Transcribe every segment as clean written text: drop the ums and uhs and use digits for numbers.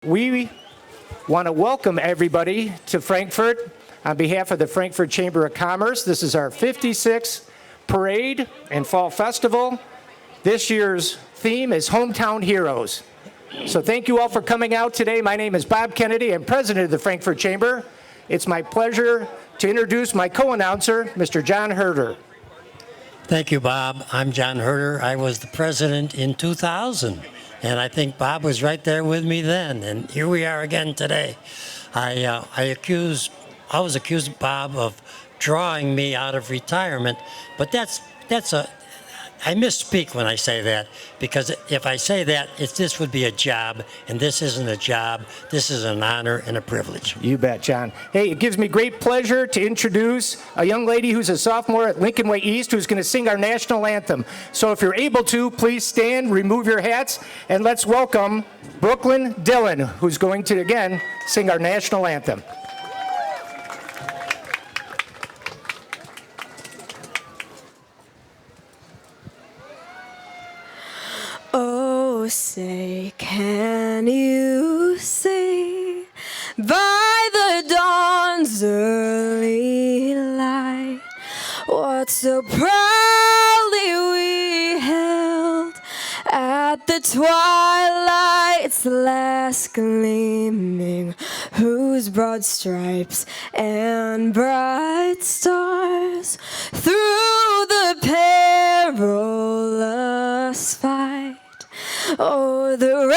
We want to welcome everybody to Frankfort on behalf of the Frankfort Chamber of Commerce. This is our 56th parade and fall festival. This year's theme is Hometown Heroes. So thank you all for coming out today. My name is Bob Kennedy. I'm president of the Frankfort Chamber. It's my pleasure to introduce my co-announcer, Mr. John Herder. Thank you, Bob. I'm John Herder. I was the president in 2000, and I think Bob was right there with me then. And here we are again today. I was accused, Bob, of drawing me out of retirement, but I misspeak when I say that, because if I say that, this would be a job, and this isn't a job. This is an honor and a privilege. You bet, John. Hey, it gives me great pleasure to introduce a young lady who's a sophomore at Lincoln Way East who's going to sing our national anthem. So if you're able to, please stand, remove your hats, and let's welcome Brooklyn Dillon, who's going to, again, sing our national anthem. Oh, say, can you see by the dawn's early light what so proudly we held at the twilight's last gleaming, whose broad stripes and bright stars through the perilous fight o'er the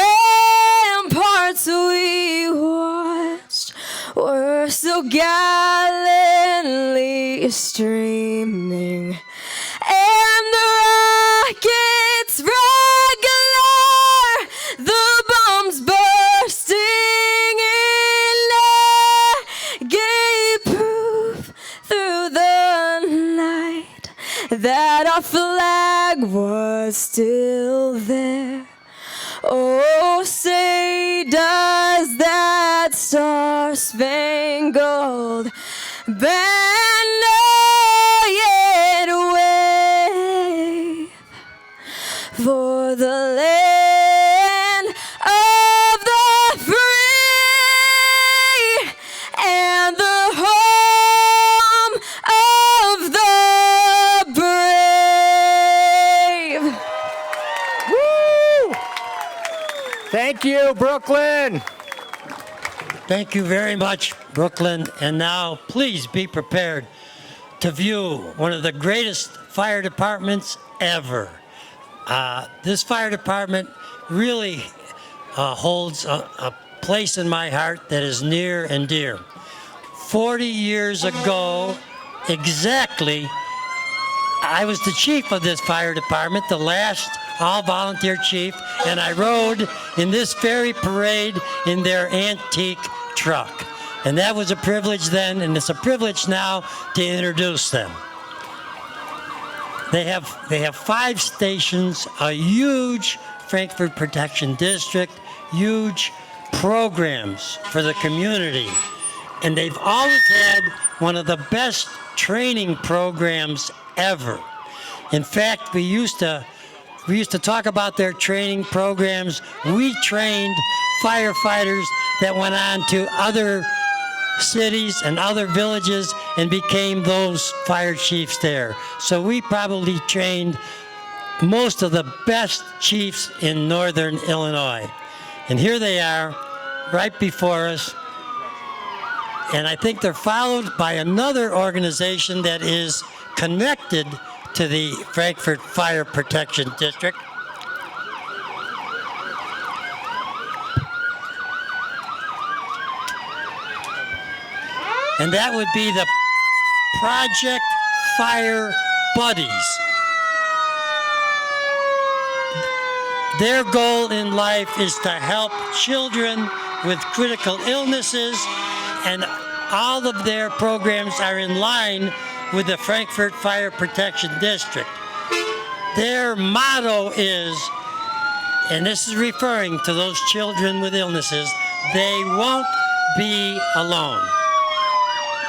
ramparts we watched were so gallantly streaming, and the rockets regular, the bombs bursting in air, gave proof through the night that our flag was still there. Oh, say, does that star-spangled banner yet wave for the land of the free and the home of the brave? Woo! Thank you, Brooklyn. Thank you very much, Brooklyn. And now, please be prepared to view one of the greatest fire departments ever. This fire department really holds a place in my heart that is near and dear. 40 years ago, exactly, I was the chief of this fire department, the last all-volunteer chief, and I rode in this very parade in their antique truck. And that was a privilege then, and it's a privilege now to introduce them. They have 5 stations, a huge Frankfort Protection District, huge programs for the community. And they've always had one of the best training programs ever. In fact, we used to talk about their training programs. We trained firefighters that went on to other cities and other villages and became those fire chiefs there. So we probably trained most of the best chiefs in northern Illinois. And here they are, right before us. And I think they're followed by another organization that is connected to the Frankfort Fire Protection District. And that would be the Project Fire Buddies. Their goal in life is to help children with critical illnesses, and all of their programs are in line with the Frankfort Fire Protection District. Their motto is, and this is referring to those children with illnesses, they won't be alone.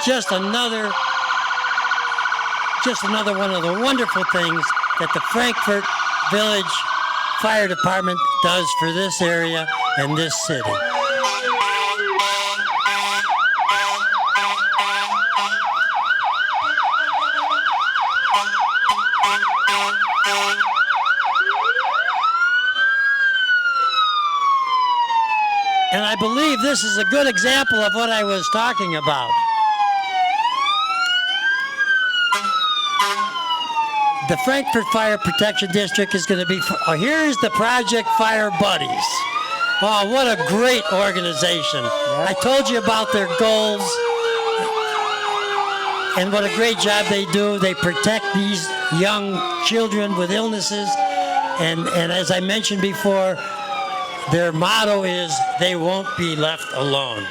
Just another one of the wonderful things that the Frankfort Village Fire Department does for this area and this city. And I believe this is a good example of what I was talking about. The Frankfort Fire Protection District is going to be, here's the Project Fire Buddies. Oh, what a great organization. I told you about their goals and what a great job they do. They protect these young children with illnesses. And as I mentioned before, their motto is, they won't be left alone.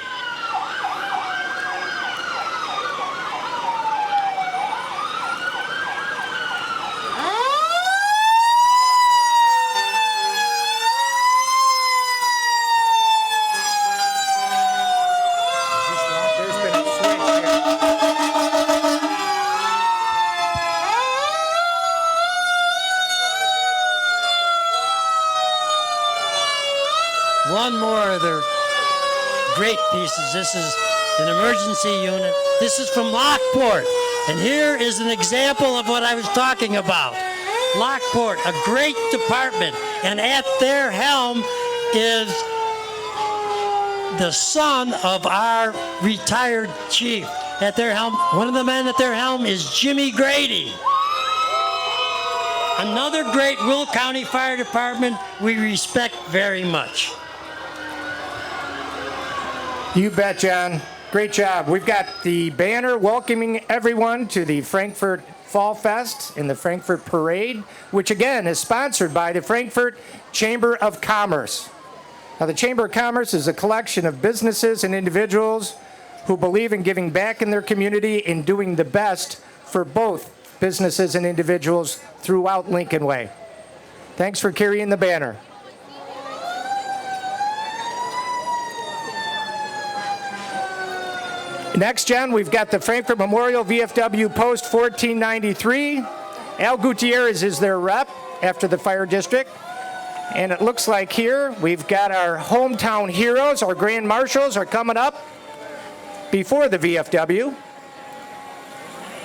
One more of their great pieces. This is an emergency unit. This is from Lockport. And here is an example of what I was talking about. Lockport, a great department. And at their helm is the son of our retired chief. At their helm, one of the men at their helm is Jimmy Grady. Another great Will County Fire Department we respect very much. You bet, John. Great job. We've got the banner welcoming everyone to the Frankfort Fall Fest and the Frankfort Parade, which again is sponsored by the Frankfort Chamber of Commerce. Now, the Chamber of Commerce is a collection of businesses and individuals who believe in giving back in their community and doing the best for both businesses and individuals throughout Lincoln Way. Thanks for carrying the banner. Next, John, we've got the Frankfort Memorial VFW Post 1493. Al Gutierrez is their rep after the fire district. And it looks like here we've got our hometown heroes, our Grand Marshals are coming up before the VFW.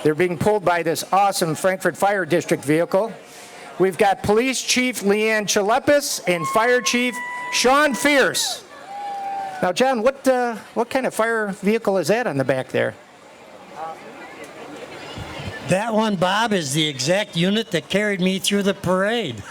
They're being pulled by this awesome Frankfort Fire District vehicle. We've got Police Chief Leanne Chelepis and Fire Chief Sean Fierce. Now, John, what kind of fire vehicle is that on the back there? That one, Bob, is the exact unit that carried me through the parade.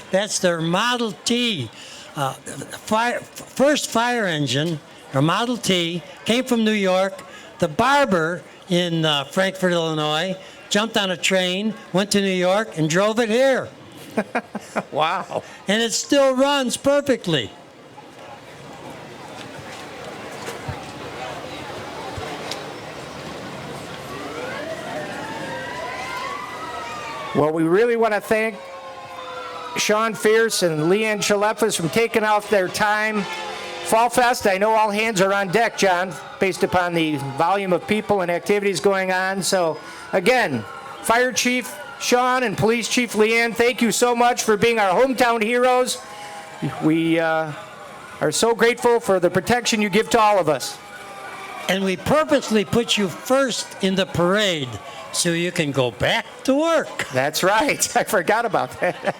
That's their Model T. First fire engine, or Model T, came from New York. The barber in Frankfort, Illinois, jumped on a train, went to New York, and drove it here. Wow. And it still runs perfectly. Well, we really want to thank Sean Fierce and Leanne Chelepis from taking off their time. Fall Fest, I know all hands are on deck, John, based upon the volume of people and activities going on. So, again, Fire Chief Sean and Police Chief Leanne, thank you so much for being our hometown heroes. We are so grateful for the protection you give to all of us. And we purposely put you first in the parade so you can go back to work. That's right. I forgot about that.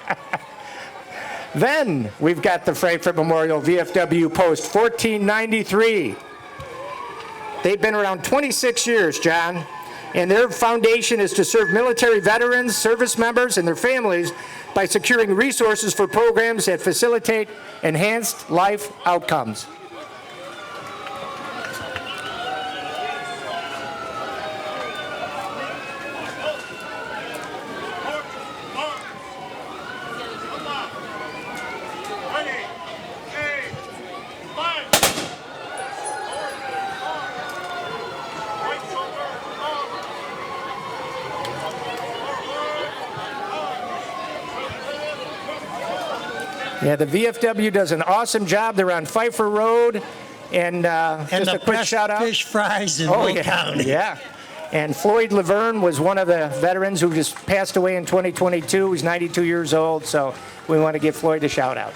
Then we've got the Frankfort Memorial VFW Post 1493. They've been around 26 years, John, and their foundation is to serve military veterans, service members, and their families by securing resources for programs that facilitate enhanced life outcomes. Yeah, the VFW does an awesome job. They're on Pfeiffer Road, and just a quick shout out. Fish fries in Will County. Yeah, and Floyd Laverne was one of the veterans who just passed away in 2022. He's 92 years old, so we want to give Floyd a shout out.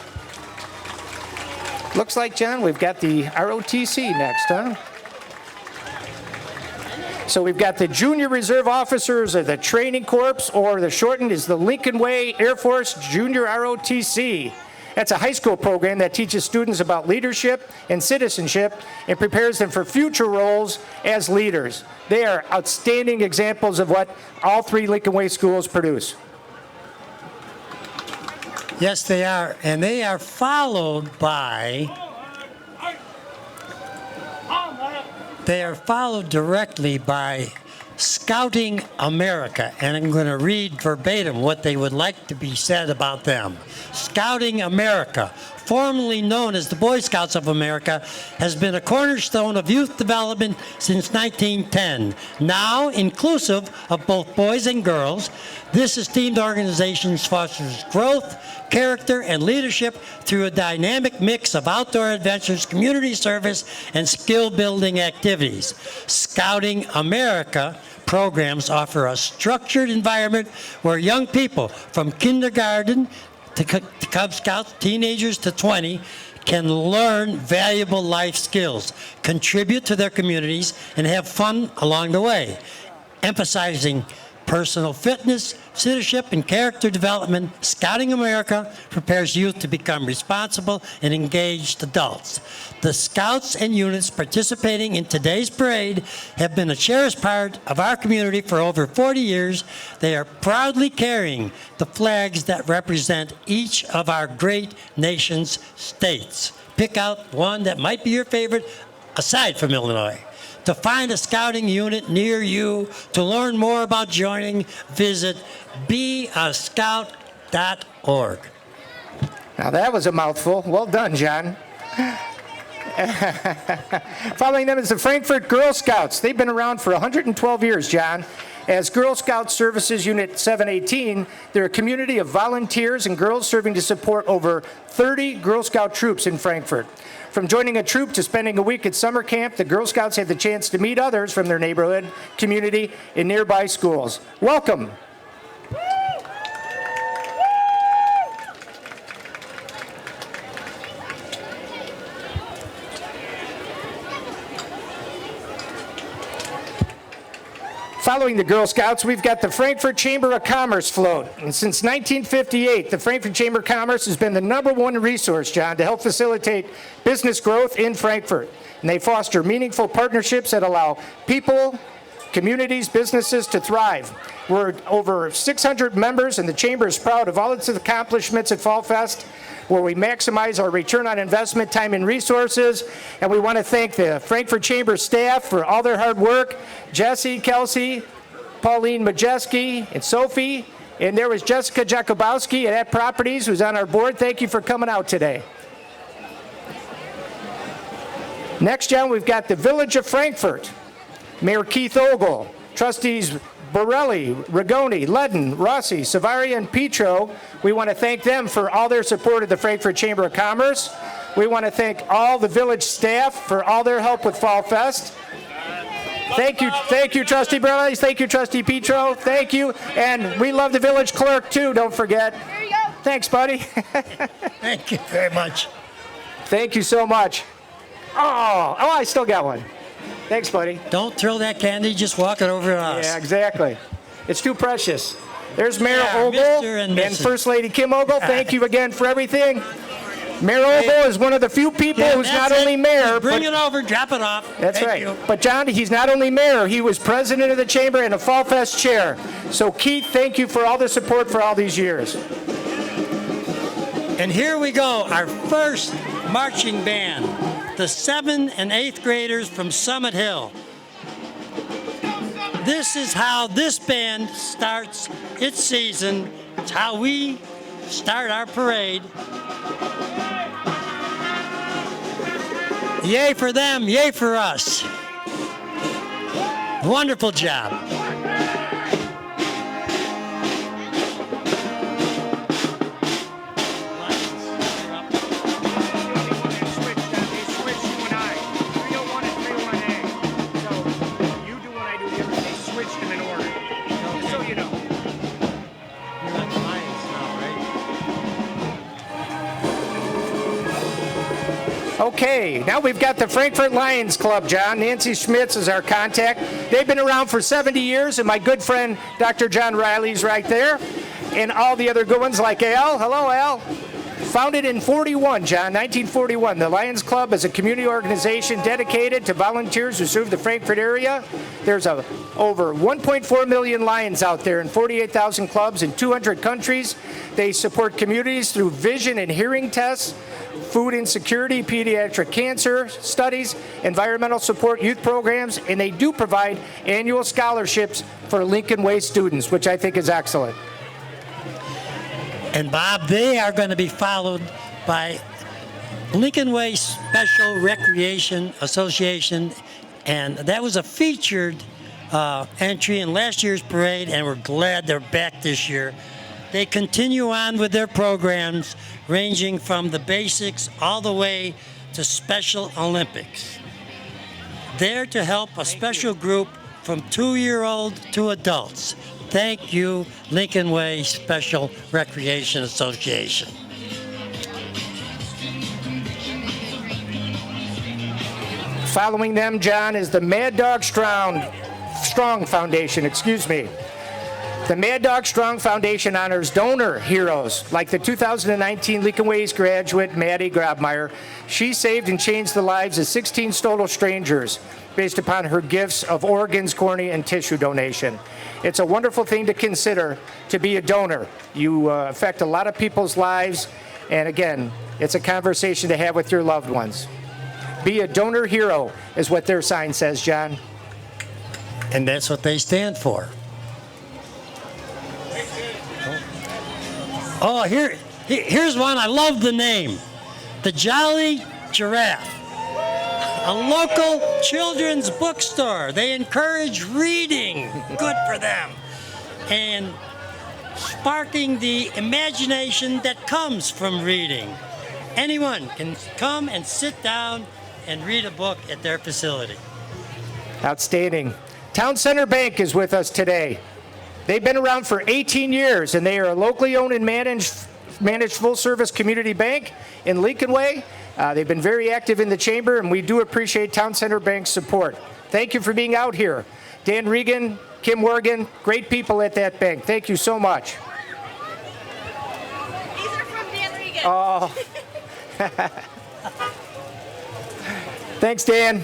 Looks like, John, we've got the ROTC next, huh? So we've got the Junior Reserve Officers of the Training Corps, or the shortened is the Lincoln Way Air Force Junior ROTC. That's a high school program that teaches students about leadership and citizenship and prepares them for future roles as leaders. They are outstanding examples of what all three Lincoln Way schools produce. Yes, they are. And they are followed directly by Scouting America. And I'm going to read verbatim what they would like to be said about them. Scouting America, formerly known as the Boy Scouts of America, has been a cornerstone of youth development since 1910. Now inclusive of both boys and girls, this esteemed organization fosters growth, character, and leadership through a dynamic mix of outdoor adventures, community service, and skill-building activities. Scouting America programs offer a structured environment where young people from kindergarten to Cub Scouts, teenagers to 20, can learn valuable life skills, contribute to their communities, and have fun along the way, emphasizing personal fitness, citizenship, and character development. Scouting America prepares youth to become responsible and engaged adults. The Scouts and units participating in today's parade have been a cherished part of our community for over 40 years. They are proudly carrying the flags that represent each of our great nation's states. Pick out one that might be your favorite aside from Illinois. To find a scouting unit near you, to learn more about joining, visit beascout.org. Now that was a mouthful. Well done, John. Following them is the Frankfort Girl Scouts. They've been around for 112 years, John. As Girl Scout Services Unit 718, they're a community of volunteers and girls serving to support over 30 Girl Scout troops in Frankfort. From joining a troop to spending a week at summer camp, the Girl Scouts have the chance to meet others from their neighborhood, community, and nearby schools. Welcome. Following the Girl Scouts, we've got the Frankfort Chamber of Commerce float. And since 1958, the Frankfort Chamber of Commerce has been the #1 resource, John, to help facilitate business growth in Frankfort. And they foster meaningful partnerships that allow people, communities, businesses to thrive. We're over 600 members, and the Chamber is proud of all its accomplishments at Fall Fest, where we maximize our return on investment, time, and resources. And we want to thank the Frankfort Chamber staff for all their hard work. Jesse, Kelsey, Pauline Majeski, and Sophie. And there was Jessica Jakubowski at Properties, who's on our board. Thank you for coming out today. Next, John, we've got the Village of Frankfort. Mayor Keith Ogle, trustees Borelli, Rigoni, Ledden, Rossi, Savaria, and Petro. We want to thank them for all their support of the Frankfort Chamber of Commerce. We want to thank all the village staff for all their help with Fall Fest. Thank you, Trustee Borelli. Thank you, Trustee Petro. Thank you. And we love the village clerk, too, don't forget. There you go. Thanks, buddy. Thank you very much. Thank you so much. Oh, I still got one. Thanks, buddy. Don't throw that candy, just walk it over to us. Yeah, exactly. It's too precious. There's Mayor Yeah, Ogle Mr. and and Mrs. First Lady Kim Ogle. Thank you again for everything. Mayor Ogle is one of the few people Yeah, who's that's not only it. mayor, Just bring but it over, drop it off. that's Thank right. you. But John, he's not only mayor, he was president of the chamber and a Fall Fest chair. So Keith, thank you for all the support for all these years. And here we go, our first marching band, the 7th and 8th graders from Summit Hill. This is how this band starts its season. It's how we start our parade. Yay for them, yay for us. Wonderful job. Okay, now we've got the Frankfort Lions Club, John. Nancy Schmitz is our contact. They've been around for 70 years, and my good friend Dr. John Riley's right there, and all the other good ones like Al. Hello, Al. Founded in 1941, the Lions Club is a community organization dedicated to volunteers who serve the Frankfort area. There's over 1.4 million Lions out there in 48,000 clubs in 200 countries. They support communities through vision and hearing tests, food insecurity, pediatric cancer studies, environmental support, youth programs, and they do provide annual scholarships for Lincoln Way students, which I think is excellent. And Bob, they are going to be followed by Lincoln Way Special Recreation Association, and that was a featured entry in last year's parade, and we're glad they're back this year. They continue on with their programs, ranging from the basics all the way to Special Olympics. There to help a special group from 2-year-old to adults. Thank you, Lincoln Way Special Recreation Association. Following them, John, is the Mad Dog Strong Foundation, The Mad Dog Strong Foundation honors donor heroes like the 2019 Lincoln Ways graduate, Maddie Grabmeyer. She saved and changed the lives of 16 total strangers based upon her gifts of organs, cornea, and tissue donation. It's a wonderful thing to consider to be a donor. You affect a lot of people's lives, and again, it's a conversation to have with your loved ones. Be a donor hero is what their sign says, John. And that's what they stand for. Oh, here's one. I love the name. The Jolly Giraffe. A local children's bookstore. They encourage reading. Good for them. And sparking the imagination that comes from reading. Anyone can come and sit down and read a book at their facility. Outstanding. Town Center Bank is with us today. They've been around for 18 years, and they are a locally owned and managed full-service community bank in Lincoln Way. They've been very active in the chamber, and we do appreciate Town Center Bank's support. Thank you for being out here. Dan Regan, Kim Morgan, great people at that bank. Thank you so much. These are from Dan Regan. Oh. Thanks, Dan.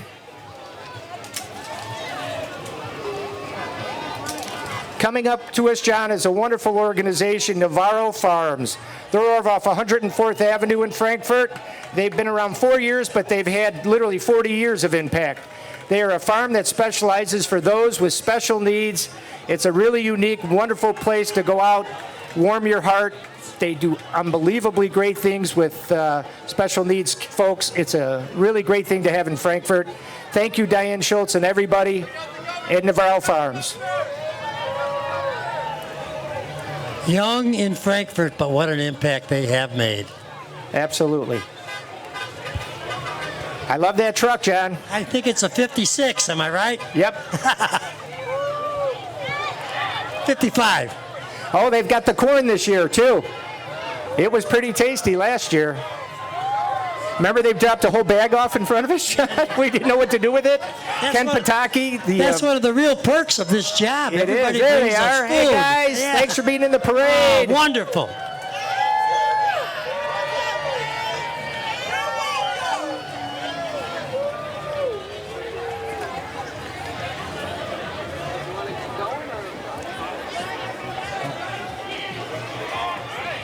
Coming up to us, John, is a wonderful organization, Navarro Farms. They're over off 104th Avenue in Frankfort. They've been around 4 years, but they've had literally 40 years of impact. They are a farm that specializes for those with special needs. It's a really unique, wonderful place to go out, warm your heart. They do unbelievably great things with special needs folks. It's a really great thing to have in Frankfort. Thank you, Diane Schultz and everybody at Navarro Farms. Young in Frankfort, but what an impact they have made. Absolutely. I love that truck, John. I think it's a 56, am I right? Yep. 55. Oh, they've got the corn this year, too. It was pretty tasty last year. Remember they dropped a whole bag off in front of us, John? We didn't know what to do with it. Ken Pataki. That's one of the real perks of this job. It Everybody is. There brings they us are. Hey, food. guys. Yeah. Thanks for being in the parade. Oh, wonderful.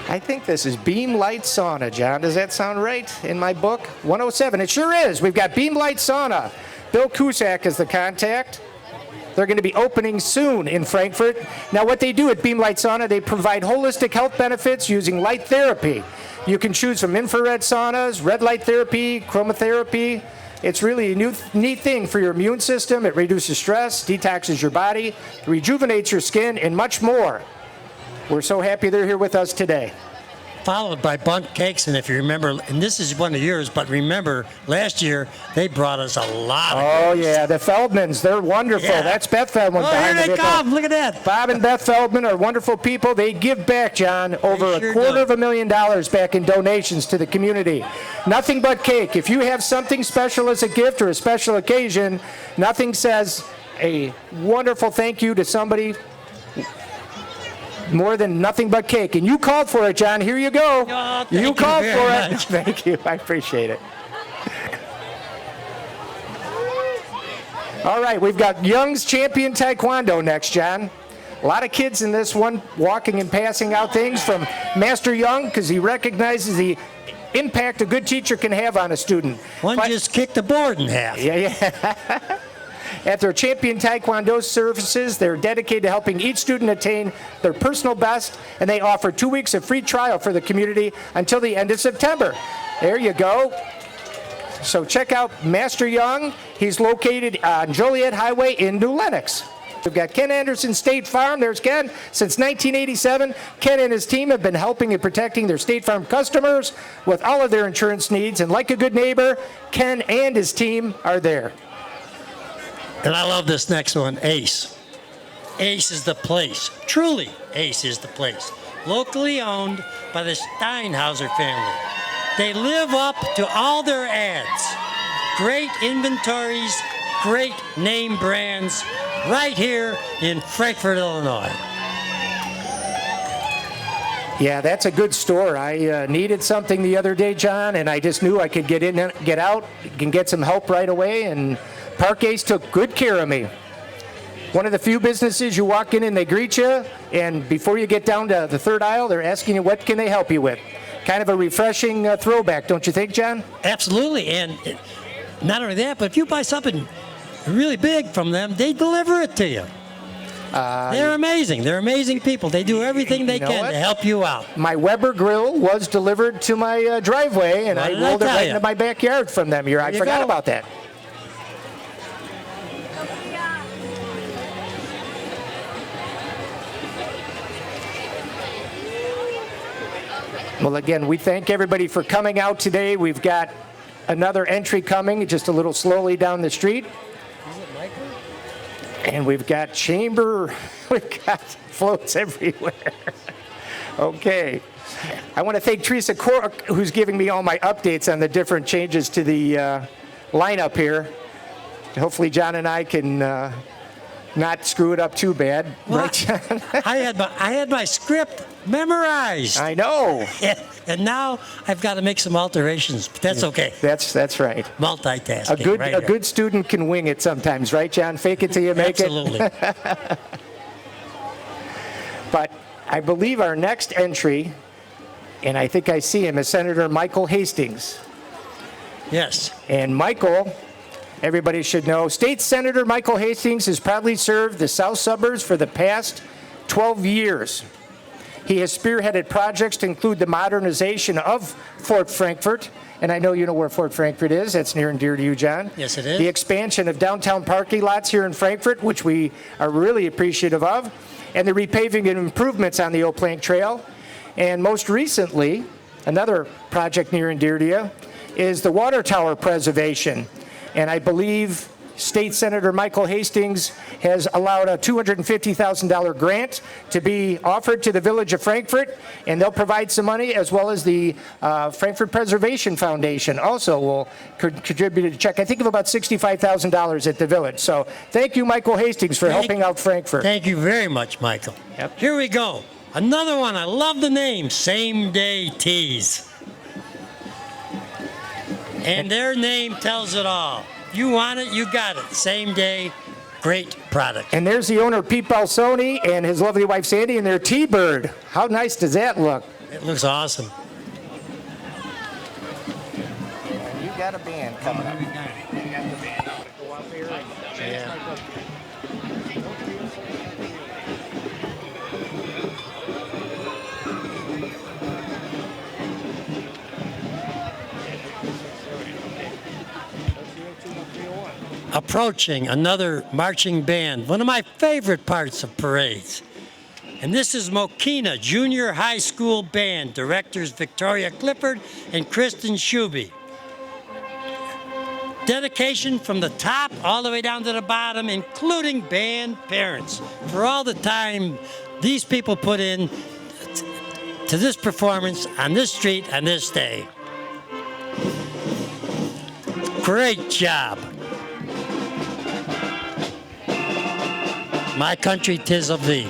I think this is Beam Light Sauna, John. Does that sound right in my book? 107. It sure is. We've got Beam Light Sauna. Bill Cusack is the contact. They're going to be opening soon in Frankfort. Now, what they do at Beam Light Sauna, they provide holistic health benefits using light therapy. You can choose from infrared saunas, red light therapy, chromotherapy. It's really a neat thing for your immune system. It reduces stress, detoxes your body, rejuvenates your skin, and much more. We're so happy they're here with us today. Followed by bundt cakes, and if you remember, and this is one of yours, but remember, last year, they brought us a lot of Oh, cakes. yeah, the Feldmans, they're wonderful. Yeah. That's Beth Feldman Oh, behind here the they vehicle. come. Look at that. Bob and Beth Feldman are wonderful people. They give back, John, over sure $250,000 back in donations to the community. Nothing but cake. If you have something special as a gift or a special occasion, nothing says a wonderful thank you to somebody more than nothing but cake. And you called for it, John. Here you go. Oh, thank you you called very for it. much. Thank you. I appreciate it. All right, we've got Young's Champion Taekwondo next, John. A lot of kids in this one walking and passing out things from Master Young because he recognizes the impact a good teacher can have on a student. One just kicked the board in half. Yeah. At their Champion Taekwondo services, they're dedicated to helping each student attain their personal best, and they offer 2 weeks of free trial for the community until the end of September. There you go. So check out Master Young. He's located on Joliet Highway in New Lenox. We've got Ken Anderson State Farm. There's Ken. Since 1987, Ken and his team have been helping and protecting their State Farm customers with all of their insurance needs. And like a good neighbor, Ken and his team are there. And I love this next one, Ace. Ace is the place. Truly, Ace is the place. Locally owned by the Steinhauser family. They live up to all their ads. Great inventories, great name brands, right here in Frankfort, Illinois. Yeah, that's a good store. I needed something the other day, John, and I just knew I could get in and get out, can get some help right away, and Park Ace took good care of me. One of the few businesses you walk in and they greet you, and before you get down to the third aisle, they're asking you, what can they help you with? Kind of a refreshing throwback, don't you think, John? Absolutely, and not only that, but if you buy something really big from them, they deliver it to you. They're amazing. They're amazing people. They do everything they can to help you out. My Weber grill was delivered to my driveway, and I rolled it right into my backyard from them here. I forgot about that. Well, again, we thank everybody for coming out today. We've got another entry coming just a little slowly down the street. And we've got chamber, we've got floats everywhere. Okay. I want to thank Teresa Cork, who's giving me all my updates on the different changes to the lineup here. Hopefully John and I can not screw it up too bad. Well, right, John? I had my script memorized. I know. And now I've got to make some alterations, but that's okay. That's right. Multitasking. A good student can wing it sometimes, right, John? Fake it till you make Absolutely. it. But I believe our next entry, and I think I see him, is Senator Michael Hastings. Yes. And Michael, everybody should know, State Senator Michael Hastings has proudly served the South Suburbs for the past 12 years. He has spearheaded projects to include the modernization of Fort Frankfort, and I know you know where Fort Frankfort is. That's near and dear to you, John. Yes, it is. The expansion of downtown parking lots here in Frankfort, which we are really appreciative of, and the repaving and improvements on the Old Plank Trail. And most recently, another project near and dear to you is the water tower preservation. And I believe State Senator Michael Hastings has allowed a $250,000 grant to be offered to the Village of Frankfort, and they'll provide some money, as well as the Frankfort Preservation Foundation also will contribute a check, I think, of about $65,000 at the Village. So thank you, Michael Hastings, for helping out Frankfort. Thank you very much, Michael. Yep. Here we go. Another one. I love the name, Same Day Teas. And their name tells it all. You want it, you got it. Same day, great product. And there's the owner, Pete Balsoni, and his lovely wife, Sandy, and their T-Bird. How nice does that look? It looks awesome. You got a band coming up. You got the band out to go up here. Yeah. Approaching another marching band, one of my favorite parts of parades. And this is Mokina Junior High School Band, directors Victoria Clifford and Kristen Shuby. Dedication from the top all the way down to the bottom, including band parents, for all the time these people put in to this performance on this street on this day. Great job. My country, 'tis of thee.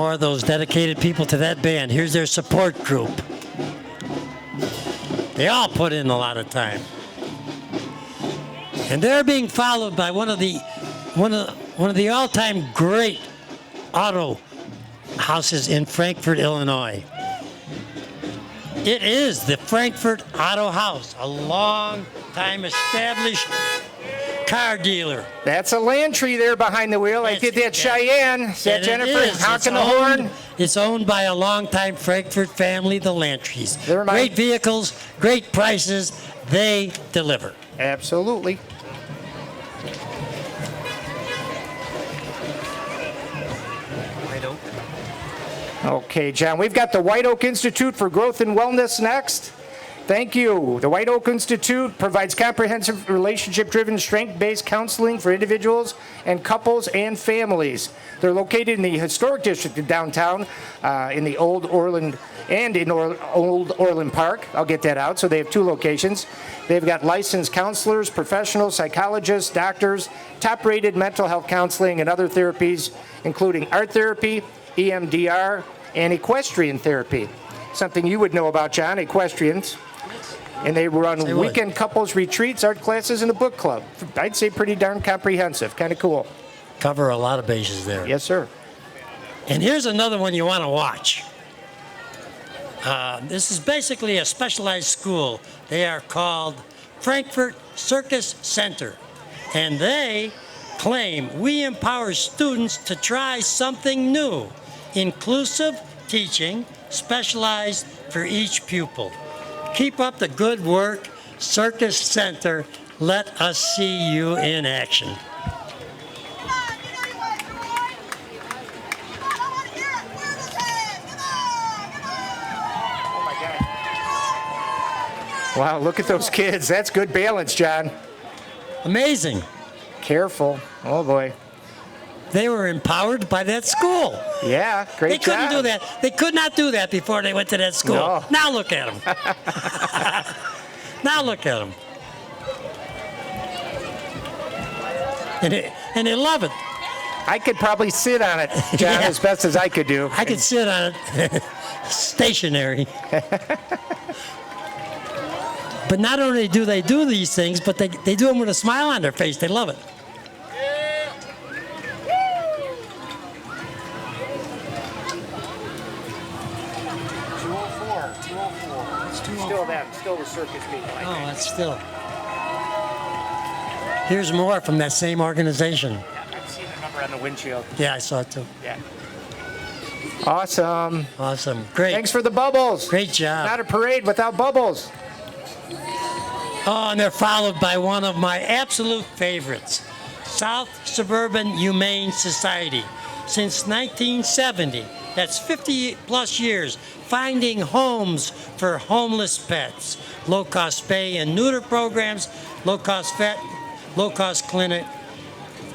more of those dedicated people to that band. Here's their support group. They all put in a lot of time. And they're being followed by one of the all-time great auto houses in Frankfort, Illinois. It is the Frankfort Auto House, a long-time established car dealer. That's a Lantry there behind the wheel. I get that Cheyenne. Is that And it Jennifer is. honking the horn? It's owned by a longtime Frankfort family, the Lantrys. Never mind. Great vehicles, great prices. They deliver. Absolutely. Okay, John, we've got the White Oak Institute for Growth and Wellness next. Thank you. The White Oak Institute provides comprehensive relationship-driven, strength-based counseling for individuals and couples and families. They're located in the historic district of downtown, in the Old Orland and in Old Orland Park. I'll get that out. So they have 2 locations. They've got licensed counselors, professionals, psychologists, doctors, top-rated mental health counseling, and other therapies, including art therapy, EMDR, and equestrian therapy. Something you would know about, John, equestrians. And they run weekend couples retreats, art classes, and a book club. I'd say pretty darn comprehensive. Kind of cool. Cover a lot of bases there. Yes, sir. And here's another one you want to watch. This is basically a specialized school. They are called Frankfort Circus Center. And they claim we empower students to try something new. Inclusive teaching, specialized for each pupil. Keep up the good work, Circus Center. Let us see you in action. Wow, look at those kids. That's good balance, John. Amazing. Careful. Oh, boy. They were empowered by that school. Yeah, great They couldn't job. do that. They could not do that before they went to that school. No. Now look at them. Now look at them. And they love it. I could probably sit on it, John, Yeah. as best as I could do. I could sit on it stationary. But not only do they do these things, but they do them with a smile on their face. They love it. Still the circus people. Oh, that's still. Here's more from that same organization. I've seen the number on the windshield. Yeah, I saw it too. Yeah. Awesome. Awesome. Great. Thanks for the bubbles. Great job. Not a parade without bubbles. Oh, and they're followed by one of my absolute favorites, South Suburban Humane Society. Since 1970, that's 50 plus years, finding homes for homeless pets, low-cost spay and neuter programs, low-cost vet, low-cost clinic,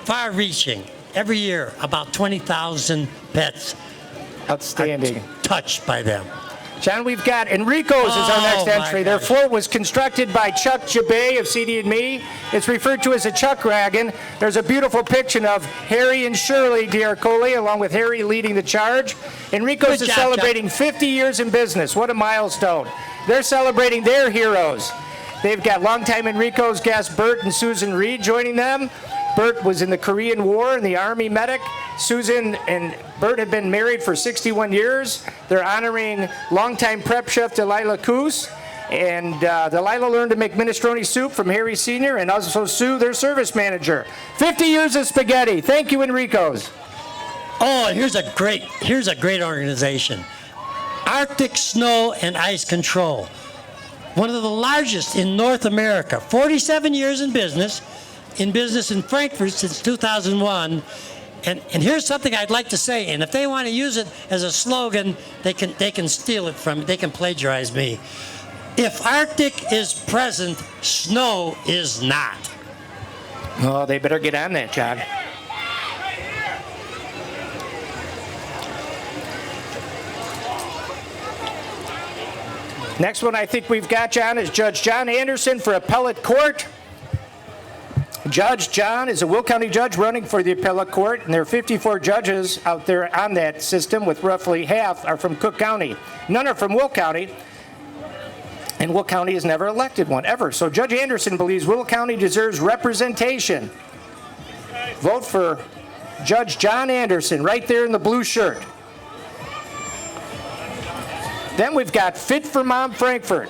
far-reaching. Every year, about 20,000 pets Outstanding. touched by them. John, we've got Enrico's is our next Oh, my entry. Their gosh. float was constructed by Chuck Jabay of CD and Me. It's referred to as a Chuck wagon. There's a beautiful picture of Harry and Shirley Diarcoli, along with Harry leading the charge. Enrico's Good is job, celebrating 50 years in business. What a milestone. They're celebrating their heroes. They've got longtime Enrico's guests Bert and Susan Reed joining them. Bert was in the Korean War and the Army medic. Susan and Bert have been married for 61 years. They're honoring longtime prep chef Delilah Coos. And Delilah learned to make minestrone soup from Harry Sr. and also Sue, their service manager. 50 years of spaghetti. Thank you, Enrico's. Oh, and here's a great organization. Arctic Snow and Ice Control. One of the largest in North America. 47 years in business in Frankfort since 2001. And here's something I'd like to say, and if they want to use it as a slogan, they can steal it from me. They can plagiarize me. If Arctic is present, snow is not. Oh, they better get on that, John. Next one I think we've got, John, is Judge John Anderson for appellate court. Judge John is a Will County judge running for the appellate court, and there are 54 judges out there on that system, with roughly half are from Cook County. None are from Will County, and Will County has never elected one, ever. So Judge Anderson believes Will County deserves representation. Vote for Judge John Anderson, right there in the blue shirt. Then we've got Fit for Mom Frankfort.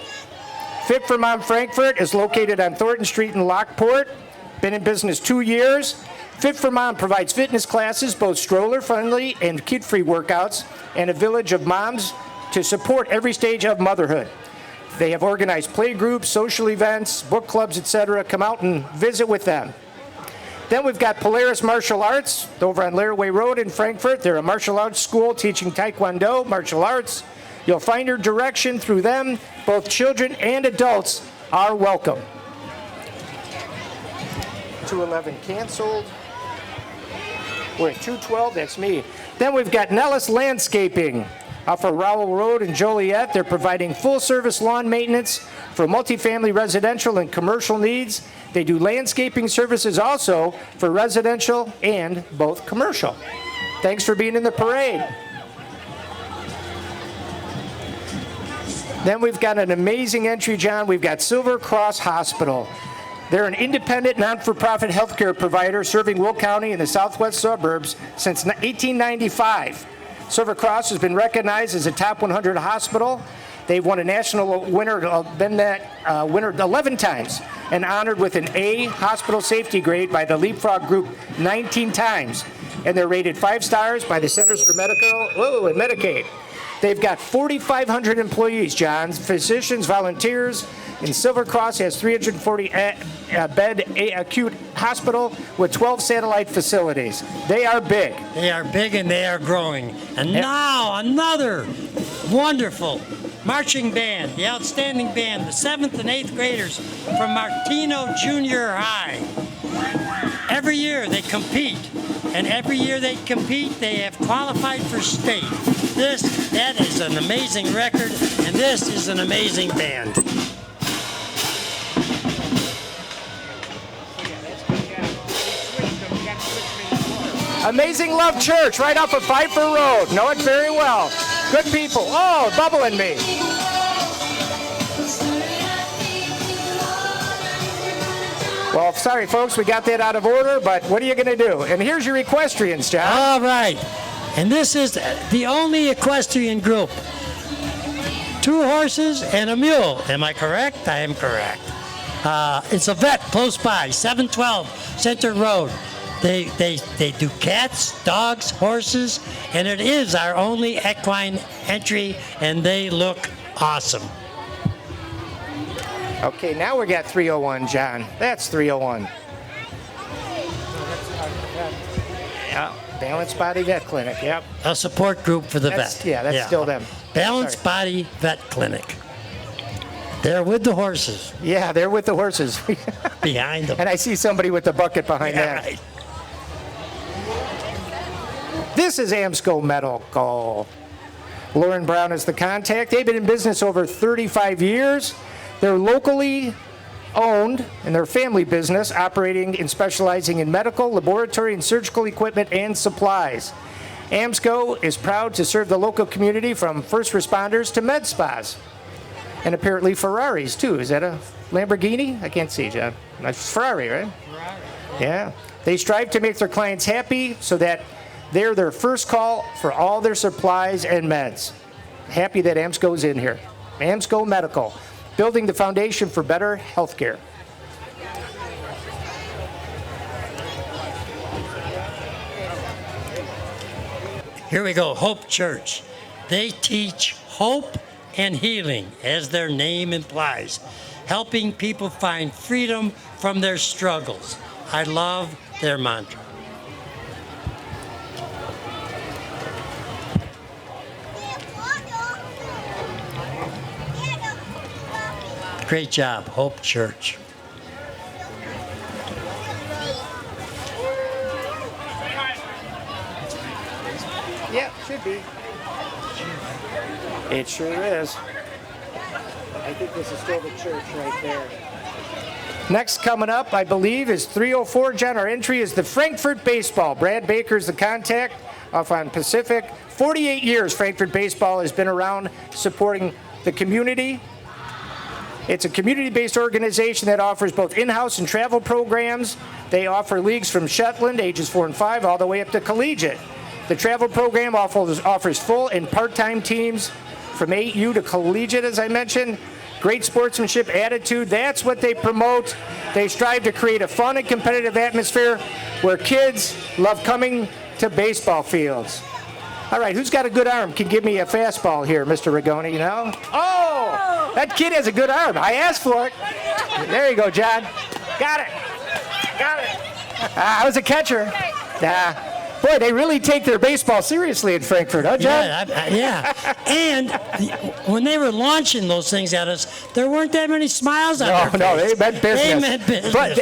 Fit for Mom Frankfort is located on Thornton Street in Lockport. Been in business 2 years. Fit for Mom provides fitness classes, both stroller-friendly and kid-free workouts, and a village of moms to support every stage of motherhood. They have organized play groups, social events, book clubs, etc. Come out and visit with them. Then we've got Polaris Martial Arts over on Laraway Road in Frankfort. They're a martial arts school teaching Taekwondo, martial arts. You'll find your direction through them. Both children and adults are welcome. 211 canceled. We're at 212, that's me. Then we've got Nellis Landscaping off of Rowell Road in Joliet. They're providing full-service lawn maintenance for multifamily residential and commercial needs. They do landscaping services also for residential and both commercial. Thanks for being in the parade. Then we've got an amazing entry, John. We've got Silver Cross Hospital. They're an independent, non-for-profit healthcare provider serving Will County and the southwest suburbs since 1895. Silver Cross has been recognized as a top 100 hospital. They've won a national winner, been that winner 11 times, and honored with an A hospital safety grade by the Leapfrog Group 19 times. And they're rated 5 stars by the Centers for Medical and Medicaid. They've got 4,500 employees, John, physicians, volunteers, and Silver Cross has 340 bed acute hospital with 12 satellite facilities. They are big. They are big and they are growing. And now another wonderful marching band, the outstanding band, the 7th and 8th graders from Martino Junior High. Every year they compete, and every year they compete, they have qualified for state. That is an amazing record, and this is an amazing band. Amazing Love Church, right off of Pfeiffer Road. Know it very well. Good people. Oh, bubbling me. Well, sorry, folks, we got that out of order, but what are you going to do? And here's your equestrians, John. All right. And this is the only equestrian group. 2 horses and a mule. Am I correct? I am correct. It's a vet close by, 712 Center Road. They do cats, dogs, horses, and it is our only equine entry, and they look awesome. Okay, now we got 301, John. That's 301. Yeah, Balanced Body Vet Clinic, yep. A support group for the vet. Yeah, that's still them. Balanced Body Vet Clinic. They're with the horses. Yeah, they're with the horses. Behind them. And I see somebody with the bucket behind that. Right. This is Amsco Medical. Lauren Brown is the contact. They've been in business over 35 years. They're locally owned, and they're a family business operating and specializing in medical, laboratory, and surgical equipment and supplies. Amsco is proud to serve the local community from first responders to med spas. And apparently Ferraris, too. Is that a Lamborghini? I can't see, John. That's Ferrari, right? Ferrari. Yeah. They strive to make their clients happy so that they're their first call for all their supplies and meds. Happy that Amsco's in here. Amsco Medical, building the foundation for better health care. Here we go, Hope Church. They teach hope and healing, as their name implies, helping people find freedom from their struggles. I love their mantra. Great job, Hope Church. Yeah, should be. It sure is. I think this is still the church right there. Next coming up, I believe, is 304. John, our entry is the Frankfort Baseball. Brad Baker's the contact off on Pacific. 48 years Frankfort Baseball has been around supporting the community. It's a community-based organization that offers both in-house and travel programs. They offer leagues from Shetland, ages 4 and 5, all the way up to collegiate. The travel program offers full and part-time teams from 8U to collegiate, as I mentioned. Great sportsmanship attitude, that's what they promote. They strive to create a fun and competitive atmosphere where kids love coming to baseball fields. All right, who's got a good arm? Can give me a fastball here, Mr. Rigoni, you know? Oh, that kid has a good arm. I asked for it. There you go, John. Got it. Got it. I was a catcher. Boy, they really take their baseball seriously in Frankfort, huh, John? Yeah. And when they were launching those things at us, there weren't that many smiles on their face. No, they meant business. They meant business. But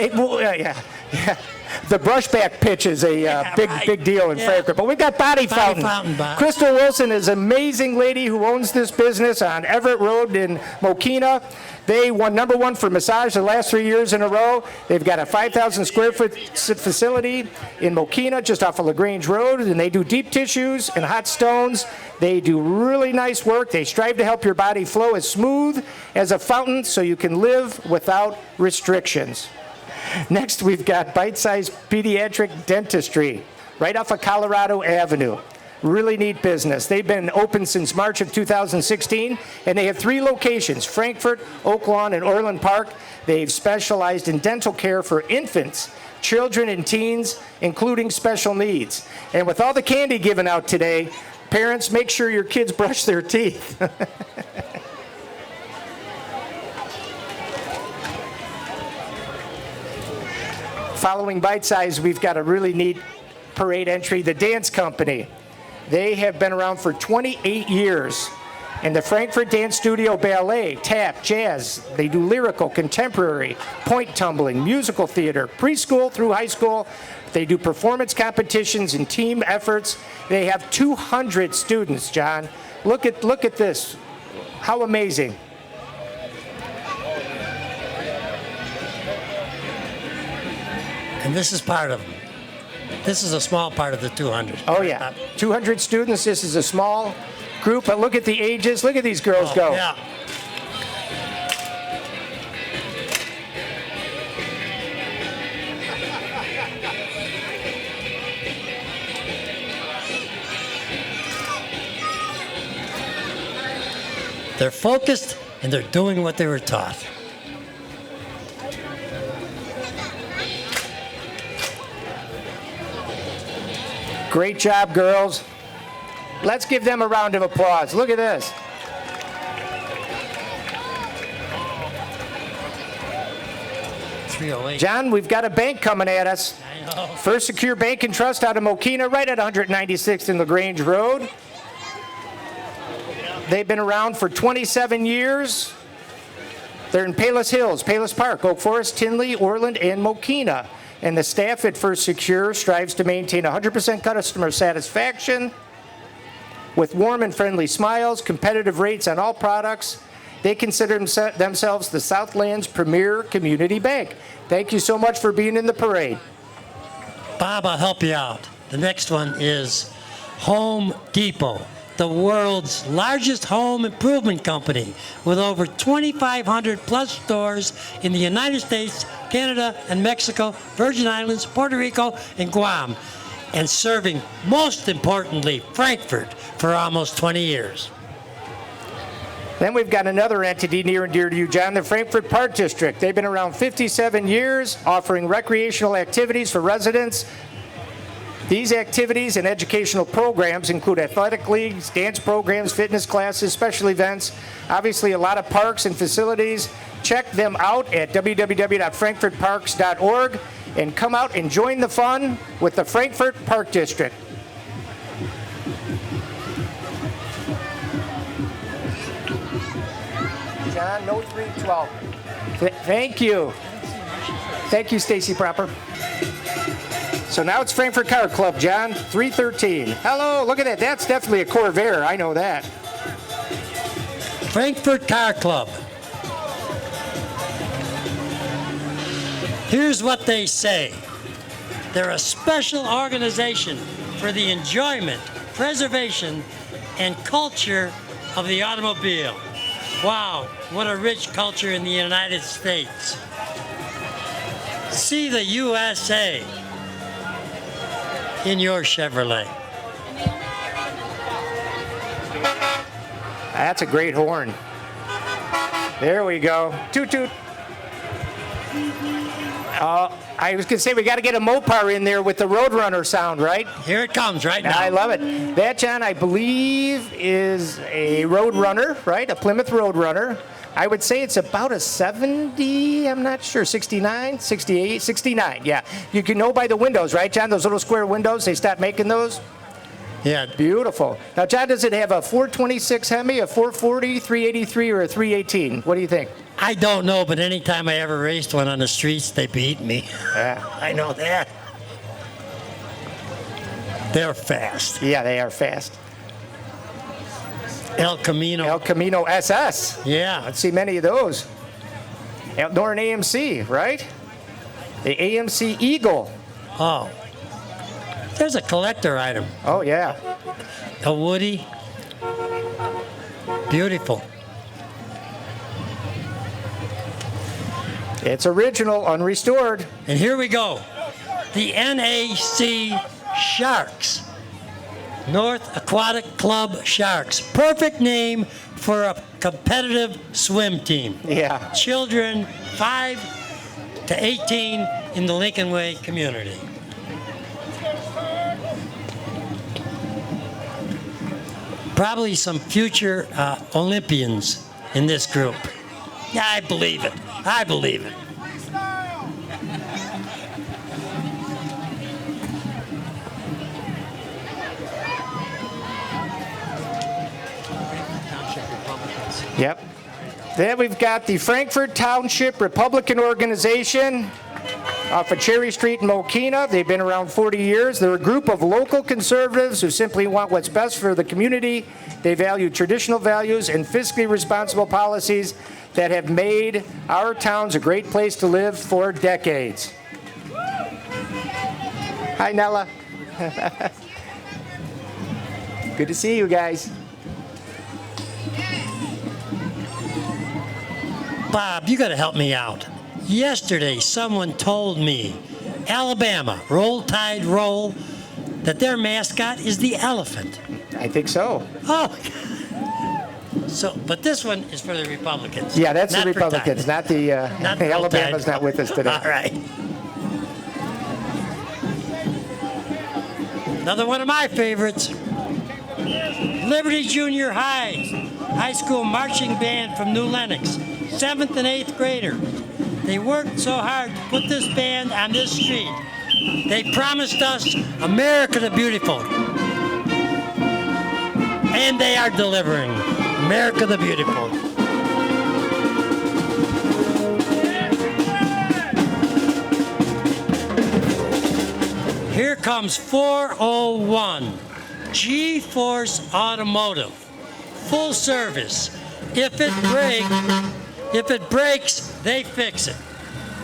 the brushback pitch is a big deal in Frankfurt. But we've got Body Fountain. Crystal Wilson is an amazing lady who owns this business on Everett Road in Mokina. They won #1 for massage the last 3 years in a row. They've got a 5,000 square foot facility in Mokina, just off of LaGrange Road, and they do deep tissues and hot stones. They do really nice work. They strive to help your body flow as smooth as a fountain so you can live without restrictions. Next, we've got Bite-Sized Pediatric Dentistry right off of Colorado Avenue. Really neat business. They've been open since March of 2016, and they have 3 locations, Frankfort, Oak Lawn, and Orland Park. They've specialized in dental care for infants, children, and teens, including special needs. And with all the candy given out today, parents, make sure your kids brush their teeth. Following Bite Size, we've got a really neat parade entry, the Dance Company. They have been around for 28 years. And the Frankfort Dance Studio Ballet, tap, jazz, they do lyrical, contemporary, point tumbling, musical theater, preschool through high school. They do performance competitions and team efforts. They have 200 students, John. Look at this. How amazing. And this is part of them. This is a small part of the 200. Oh, yeah. 200 students. This is a small group, but look at the ages. Look at these girls go. Yeah. They're focused and they're doing what they were taught. Great job, girls. Let's give them a round of applause. Look at this. John, we've got a bank coming at us. I know. First Secure Bank and Trust out of Mokina, right at 196th and LaGrange Road. They've been around for 27 years. They're in Palos Hills, Palos Park, Oak Forest, Tinley, Orland, and Mokina. And the staff at First Secure strives to maintain 100% customer satisfaction with warm and friendly smiles, competitive rates on all products. They consider themselves the Southland's premier community bank. Thank you so much for being in the parade. Bob, I'll help you out. The next one is Home Depot, the world's largest home improvement company with over 2,500 plus stores in the United States, Canada, and Mexico, Virgin Islands, Puerto Rico, and Guam, and serving, most importantly, Frankfort for almost 20 years. Then we've got another entity near and dear to you, John, the Frankfort Park District. They've been around 57 years, offering recreational activities for residents. These activities and educational programs include athletic leagues, dance programs, fitness classes, special events, obviously a lot of parks and facilities. Check them out at www.frankfortparks.org and come out and join the fun with the Frankfort Park District. John, no 312. Thank you. Thank you, Stacy Proper. So now it's Frankfort Car Club, John, 313. Hello, look at that. That's definitely a Corvair. I know that. Frankfort Car Club. Here's what they say. They're a special organization for the enjoyment, preservation, and culture of the automobile. Wow, what a rich culture in the United States. See the USA in your Chevrolet. That's a great horn. There we go. Toot toot. I was going to say, we got to get a Mopar in there with the Roadrunner sound, right? Here it comes right now. I love it. That, John, I believe is a Roadrunner, right? A Plymouth Roadrunner. I would say it's about a 70, I'm not sure, 69, 68, 69, yeah. You can know by the windows, right, John? Those little square windows, they stopped making those? Yeah. Beautiful. Now, John, does it have a 426 Hemi, a 440, 383, or a 318? What do you think? I don't know, but anytime I ever raced one on the streets, they beat me. Yeah. I know that. They're fast. Yeah, they are fast. El Camino. El Camino SS. Yeah. Let's see many of those. Nor an AMC, right? The AMC Eagle. Oh. There's a collector item. Oh, yeah. A Woody. Beautiful. It's original, unrestored. And here we go. The NAC Sharks. North Aquatic Club Sharks. Perfect name for a competitive swim team. Yeah. Children 5 to 18 in the Lincoln Way community. Probably some future Olympians in this group. Yeah, I believe it. I believe it. Yep. Then we've got the Frankfort Township Republican Organization off of Cherry Street in Mokina. They've been around 40 years. They're a group of local conservatives who simply want what's best for the community. They value traditional values and fiscally responsible policies that have made our towns a great place to live for decades. Hi, Nella. Good to see you guys. Bob, you got to help me out. Yesterday, someone told me, Alabama, Roll Tide Roll, that their mascot is the elephant. I think so. Oh, so, but this one is for the Republicans. Yeah, that's not the for Republicans, Tide. not the Not Roll Alabama's Tide. not with us today. All right. Another one of my favorites. Liberty Junior High School marching band from New Lenox, 7th and 8th grader. They worked so hard to put this band on this street. They promised us America the Beautiful. And they are delivering America the Beautiful. Here comes 401, G-Force Automotive, full service. If it breaks, they fix it.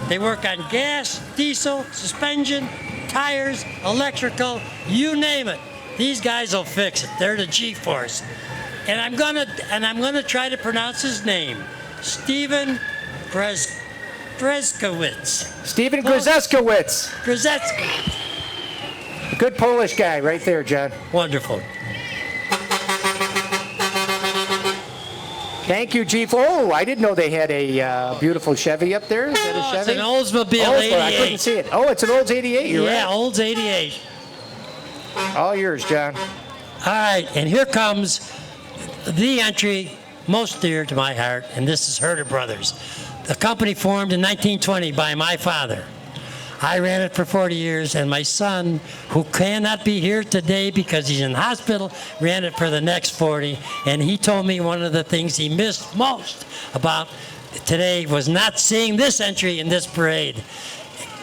They work on gas, diesel, suspension, tires, electrical, you name it. These guys will fix it. They're the G-Force. And I'm gonna try to pronounce his name. Stephen Grezkowicz. Stephen Grzeskiewicz. Grzeski. Good Polish guy right there, John. Wonderful. Thank you, Chief. Oh, I didn't know they had a beautiful Chevy up there. Is that a Oh, it's Chevy? an Oldsmobile Oldsmobile. 88. I couldn't see it. Oh, it's an Olds 88. You're Yeah, right. Olds 88. All yours, John. All right, and here comes the entry most dear to my heart, and this is Herder Brothers. The company formed in 1920 by my father. I ran it for 40 years, and my son, who cannot be here today because he's in hospital, ran it for the next 40, and he told me one of the things he missed most about today was not seeing this entry in this parade.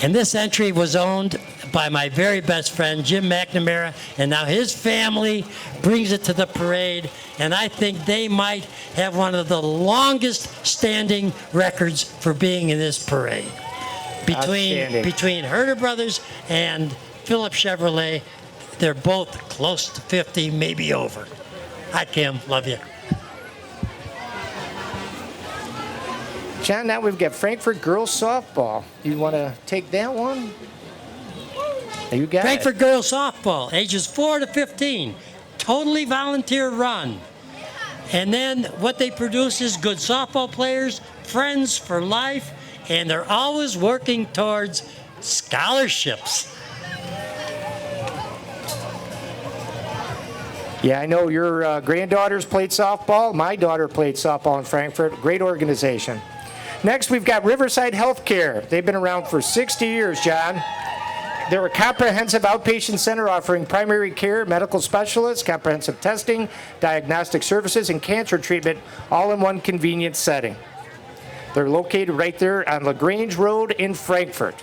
And this entry was owned by my very best friend, Jim McNamara, and now his family brings it to the parade, and I think they might have one of the longest standing records for being in this parade. Outstanding. between Herder Brothers and Philip Chevrolet, they're both close to 50, maybe over. Hi, Kim. Love you. John, now we've got Frankfort girls softball. You want to take that one? You got Frankfort it. girls softball, ages 4 to 15, totally volunteer run. And then what they produce is good softball players, friends for life, and they're always working towards scholarships. Yeah, I know your granddaughters played softball. My daughter played softball in Frankfort. Great organization. Next, we've got Riverside Healthcare. They've been around for 60 years, John. They're a comprehensive outpatient center offering primary care, medical specialists, comprehensive testing, diagnostic services, and cancer treatment, all in one convenient setting. They're located right there on LaGrange Road in Frankfort.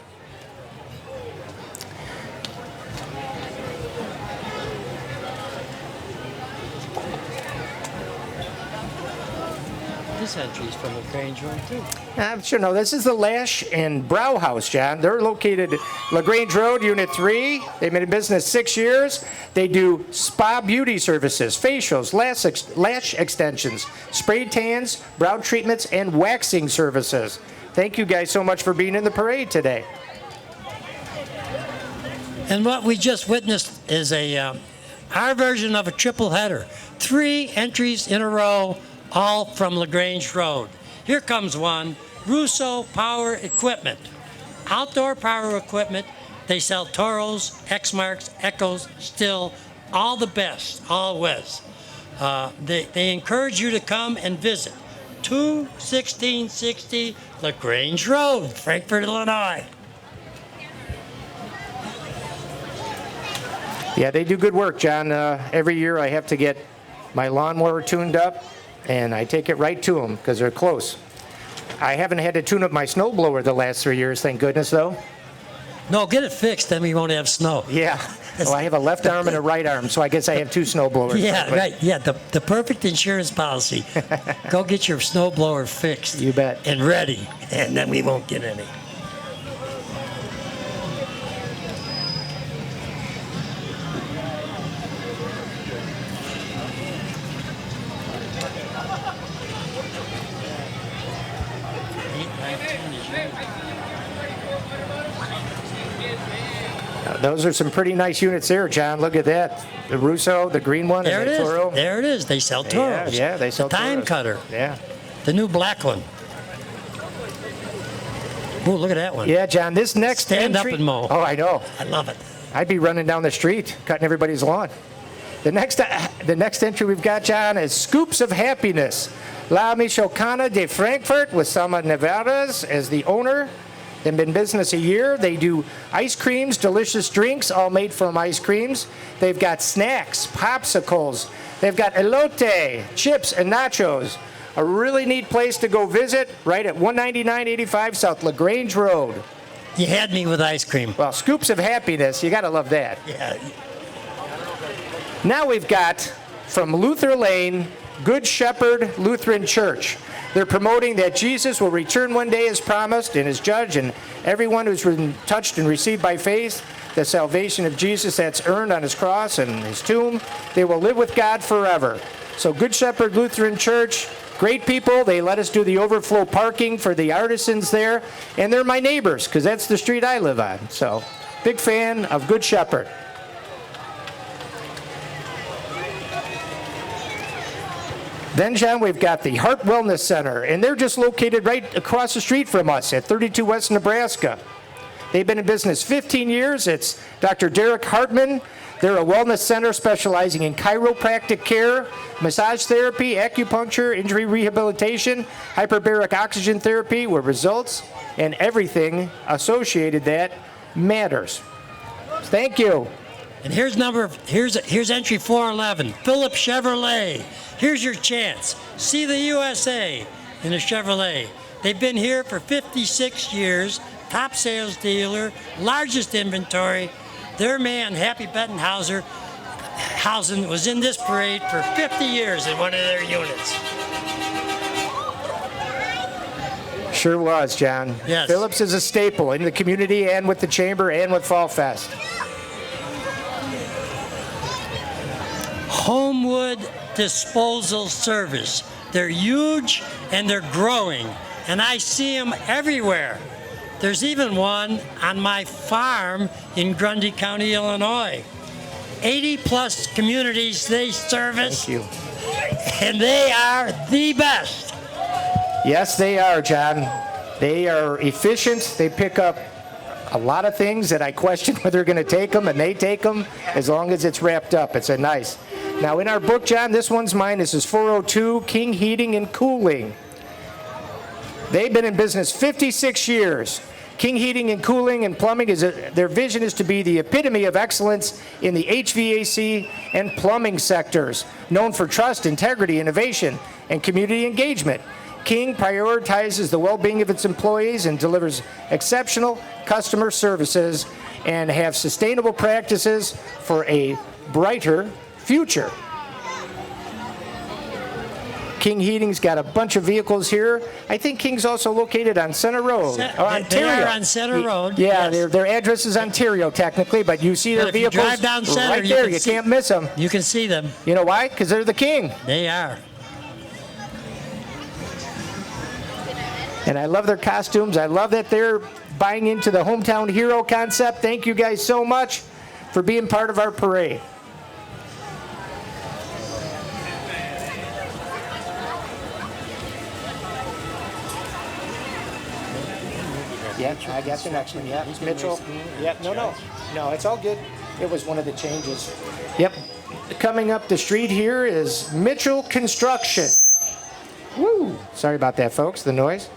This entry's from the Grange Road, too. I'm sure no, this is the Lash and Brow House, John. They're located LaGrange Road, Unit 3. They've been in business 6 years. They do spa beauty services, facials, lash extensions, spray tans, brow treatments, and waxing services. Thank you guys so much for being in the parade today. And what we just witnessed is our version of a triple header. 3 entries in a row, all from LaGrange Road. Here comes one, Russo Power Equipment. Outdoor power equipment. They sell Toros, X-Marks, Echoes, Still, all the best, always. They encourage you to come and visit. 21660 LaGrange Road, Frankfort, Illinois. Yeah, they do good work, John. Every year I have to get my lawnmower tuned up, and I take it right to them because they're close. I haven't had to tune up my snowblower the last 3 years, thank goodness, though. No, get it fixed, then we won't have snow. Yeah. Well, I have a left arm and a right arm, so I guess I have 2 snowblowers. Yeah, right. Yeah, the perfect insurance policy. Go get your snowblower fixed. You bet. And ready, and then we won't get any. Those are some pretty nice units there, John. Look at that. The Russo, the green one, There and it the is. Toro. There it is. They sell Toros. Yeah, they sell the time Toros. cutter. Yeah. The new black one. Oh, look at that one. Yeah, John, this next Stand entry, up and mow. Oh, I know. I love it. I'd be running down the street, cutting everybody's lawn. The next entry we've got, John, is Scoops of Happiness. La Michoacana de Frankfort with Sama Nevadas as the owner. They've been in business a year. They do ice creams, delicious drinks, all made from ice creams. They've got snacks, popsicles. They've got elote, chips, and nachos. A really neat place to go visit, right at 19985 South LaGrange Road. You had me with ice cream. Well, Scoops of Happiness, you got to love that. Yeah. Now we've got, from Luther Lane, Good Shepherd Lutheran Church. They're promoting that Jesus will return one day as promised and as judge, and everyone who's been touched and received by faith the salvation of Jesus that's earned on his cross and his tomb, they will live with God forever. So Good Shepherd Lutheran Church, great people. They let us do the overflow parking for the artisans there, and they're my neighbors because that's the street I live on. So big fan of Good Shepherd. Then, John, we've got the Heart Wellness Center, and they're just located right across the street from us at 32 West Nebraska. They've been in business 15 years. It's Dr. Derek Hartman. They're a wellness center specializing in chiropractic care, massage therapy, acupuncture, injury rehabilitation, hyperbaric oxygen therapy, where results and everything associated that matters. Thank you. And here's entry 411, Philip Chevrolet. Here's your chance. See the USA in a Chevrolet. They've been here for 56 years, top sales dealer, largest inventory. Their man, Happy Bettenhausen, was in this parade for 50 years in one of their units. Sure was, John. Yes. Phillips is a staple in the community and with the Chamber and with Fall Fest. Homewood Disposal Service. They're huge and they're growing, and I see them everywhere. There's even one on my farm in Grundy County, Illinois. 80-plus communities they service, Thank you. and they are the best. Yes, they are, John. They are efficient. They pick up a lot of things that I question whether they're going to take them, and they take them as long as it's wrapped up. It's a nice. Now, in our book, John, this one's mine. This is 402 King Heating and Cooling. They've been in business 56 years. King Heating and Cooling and Plumbing, their vision is to be the epitome of excellence in the HVAC and plumbing sectors, known for trust, integrity, innovation, and community engagement. King prioritizes the well-being of its employees and delivers exceptional customer services and have sustainable practices for a brighter future. King Heating's got a bunch of vehicles here. I think King's also located on Center Road. Ontario. They are on Center Road. Yeah, yes. their address is Ontario technically, but you see their But if you vehicles drive down Center, right there. You can't miss them. You can see them. You know why? Because they're the King. They are. And I love their costumes. I love that they're buying into the hometown hero concept. Thank you guys so much for being part of our parade. Yeah, I got the next one. Yeah, Mitchell. Yeah, no, it's all good. It was one of the changes. Yep. Coming up the street here is Mitchell Construction. Woo! Sorry about that, folks, the noise.